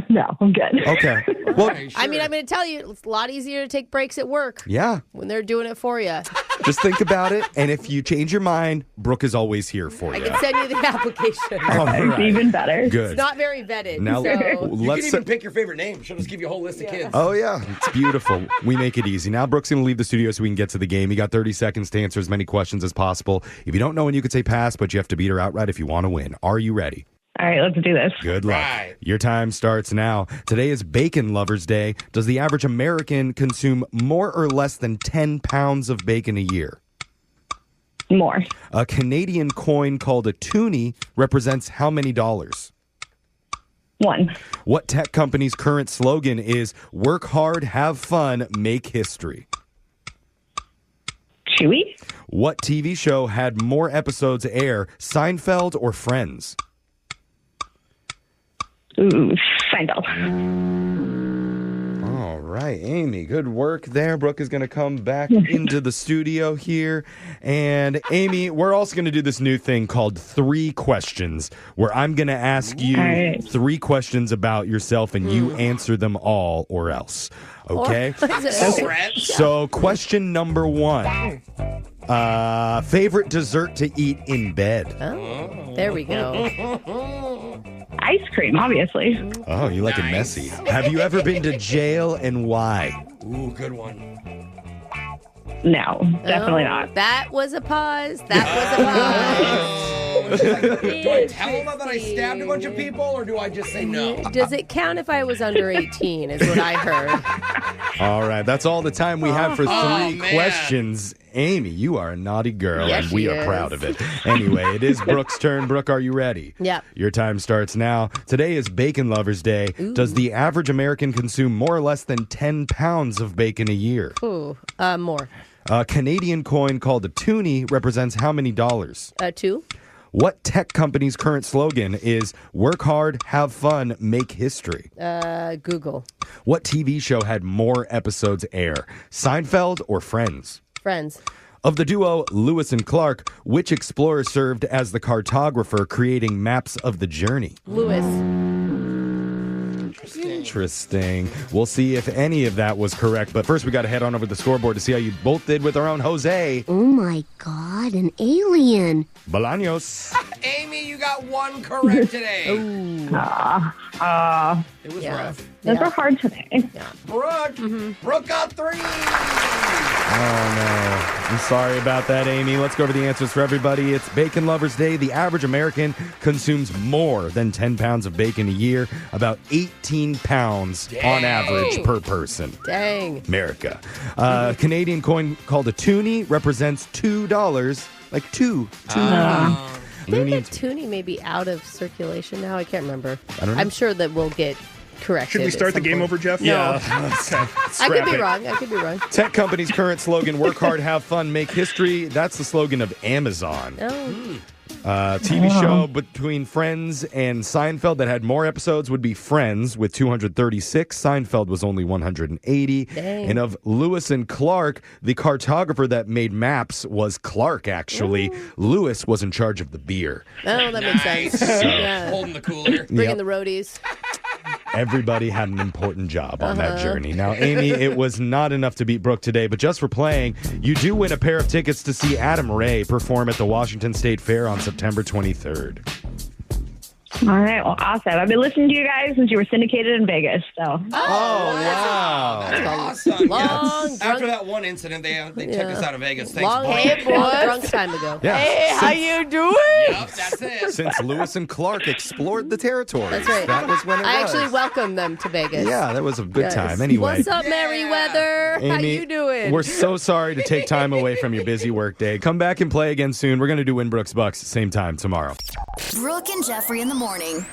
Speaker 11: No, I'm good.
Speaker 7: Okay. Well,
Speaker 1: I mean, I'm going to tell you, it's a lot easier to take breaks at work.
Speaker 7: Yeah.
Speaker 1: When they're doing it for you.
Speaker 7: Just think about it, and if you change your mind, Brooke is always here for you.
Speaker 1: I can send you the application.
Speaker 7: All right.
Speaker 11: Even better.
Speaker 7: Good.
Speaker 1: It's not very vetted.
Speaker 7: Now,
Speaker 1: so.
Speaker 2: You can even pick your favorite name. She'll just give you a whole list of kids.
Speaker 7: Oh, yeah. It's beautiful. We make it easy. Now, Brooke's going to leave the studio so we can get to the game. You got 30 seconds to answer as many questions as possible. If you don't know when, you could say pass, but you have to beat her outright if you want to win. Are you ready?
Speaker 11: All right, let's do this.
Speaker 7: Good luck.
Speaker 2: Right.
Speaker 7: Your time starts now. Today is Bacon Lovers Day. Does the average American consume more or less than 10 pounds of bacon a year?
Speaker 11: More.
Speaker 7: A Canadian coin called a toonie represents how many dollars?
Speaker 11: 1.
Speaker 7: What tech company's current slogan is work hard, have fun, make history?
Speaker 11: Chewy.
Speaker 7: What TV show had more episodes air, Seinfeld or Friends?
Speaker 11: Ooh, Seinfeld.
Speaker 7: All right, Amy, good work there. Brooke is going to come back into the studio here. And Amy, we're also going to do this new thing called 3 questions, where I'm going to ask you 3 questions about yourself and you answer them all or else. Okay? So question number 1. Favorite dessert to eat in bed?
Speaker 1: Oh, there we go.
Speaker 11: Ice cream, obviously.
Speaker 7: Oh, you like it messy. Have you ever been to jail and why?
Speaker 2: Ooh, good one.
Speaker 11: No, definitely not.
Speaker 1: That was a pause. That was a pause.
Speaker 2: Do I tell them that I stabbed a bunch of people, or do I just say no?
Speaker 1: Does it count if I was under 18, is what I heard.
Speaker 7: All right, that's all the time we have for 3 questions. Amy, you are a naughty girl,
Speaker 1: Yes,
Speaker 7: and we
Speaker 1: she
Speaker 7: are
Speaker 1: is.
Speaker 7: proud of it. Anyway, it is Brooke's turn. Brooke, are you ready?
Speaker 1: Yep.
Speaker 7: Your time starts now. Today is Bacon Lovers Day. Does the average American consume more or less than 10 pounds of bacon a year?
Speaker 1: Ooh, more.
Speaker 7: A Canadian coin called a toonie represents how many dollars?
Speaker 1: 2.
Speaker 7: What tech company's current slogan is work hard, have fun, make history?
Speaker 1: Google.
Speaker 7: What TV show had more episodes air, Seinfeld or Friends?
Speaker 1: Friends.
Speaker 7: Of the duo Lewis and Clark, which explorer served as the cartographer creating maps of the journey?
Speaker 1: Lewis.
Speaker 7: Interesting. We'll see if any of that was correct. But first, we got to head on over to the scoreboard to see how you both did with our own Jose.
Speaker 16: Oh my God, an alien.
Speaker 7: Bolaños.
Speaker 2: Amy, you got 1 correct today. It was rough.
Speaker 11: Those are hard today.
Speaker 2: Brooke, Brooke got 3.
Speaker 7: Oh, no. I'm sorry about that, Amy. Let's go over the answers for everybody. It's Bacon Lovers Day. The average American consumes more than 10 pounds of bacon a year, about 18 pounds on average per person.
Speaker 1: Dang.
Speaker 7: America. Canadian coin called a toonie represents $2, like two.
Speaker 1: I think a toonie may be out of circulation now. I can't remember.
Speaker 7: I don't know.
Speaker 1: I'm sure that we'll get corrected.
Speaker 5: Should we start the game over, Jeff?
Speaker 1: No.
Speaker 7: Yeah.
Speaker 1: I could be wrong. I could be wrong.
Speaker 7: Tech company's current slogan, work hard, have fun, make history. That's the slogan of Amazon.
Speaker 1: Oh.
Speaker 7: TV show between Friends and Seinfeld that had more episodes would be Friends with 236. Seinfeld was only 180.
Speaker 1: Dang.
Speaker 7: And of Lewis and Clark, the cartographer that made maps was Clark, actually. Lewis was in charge of the beer.
Speaker 1: Oh, that makes sense. Yeah.
Speaker 2: Holding the cooler.
Speaker 1: Bringing the roadies.
Speaker 7: Everybody had an important job on that journey. Now, Amy, it was not enough to beat Brooke today, but just for playing, you do win a pair of tickets to see Adam Ray perform at the Washington State Fair on September 23rd.
Speaker 11: All right, well, awesome. I've been listening to you guys since you were syndicated in Vegas, so.
Speaker 7: Wow.
Speaker 2: That's awesome.
Speaker 1: Long
Speaker 2: Yes. After that one incident, they took us out of Vegas. Thanks,
Speaker 1: Long
Speaker 2: boys.
Speaker 1: drunk time ago.
Speaker 7: Yeah.
Speaker 3: Hey, how you doing?
Speaker 2: Yep, that's it.
Speaker 7: Since Lewis and Clark explored the territory.
Speaker 1: That's right.
Speaker 7: That was when it
Speaker 1: I
Speaker 7: was.
Speaker 1: actually welcomed them to Vegas.
Speaker 7: Yeah, that was a good
Speaker 1: Yes.
Speaker 7: time. Anyway.
Speaker 1: What's up, Merriweather? How
Speaker 7: Amy,
Speaker 1: you doing?
Speaker 7: We're so sorry to take time away from your busy work day. Come back and play again soon. We're going to do Win Brooks Bucks same time tomorrow.
Speaker 6: Brooke and Jeffrey in the morning.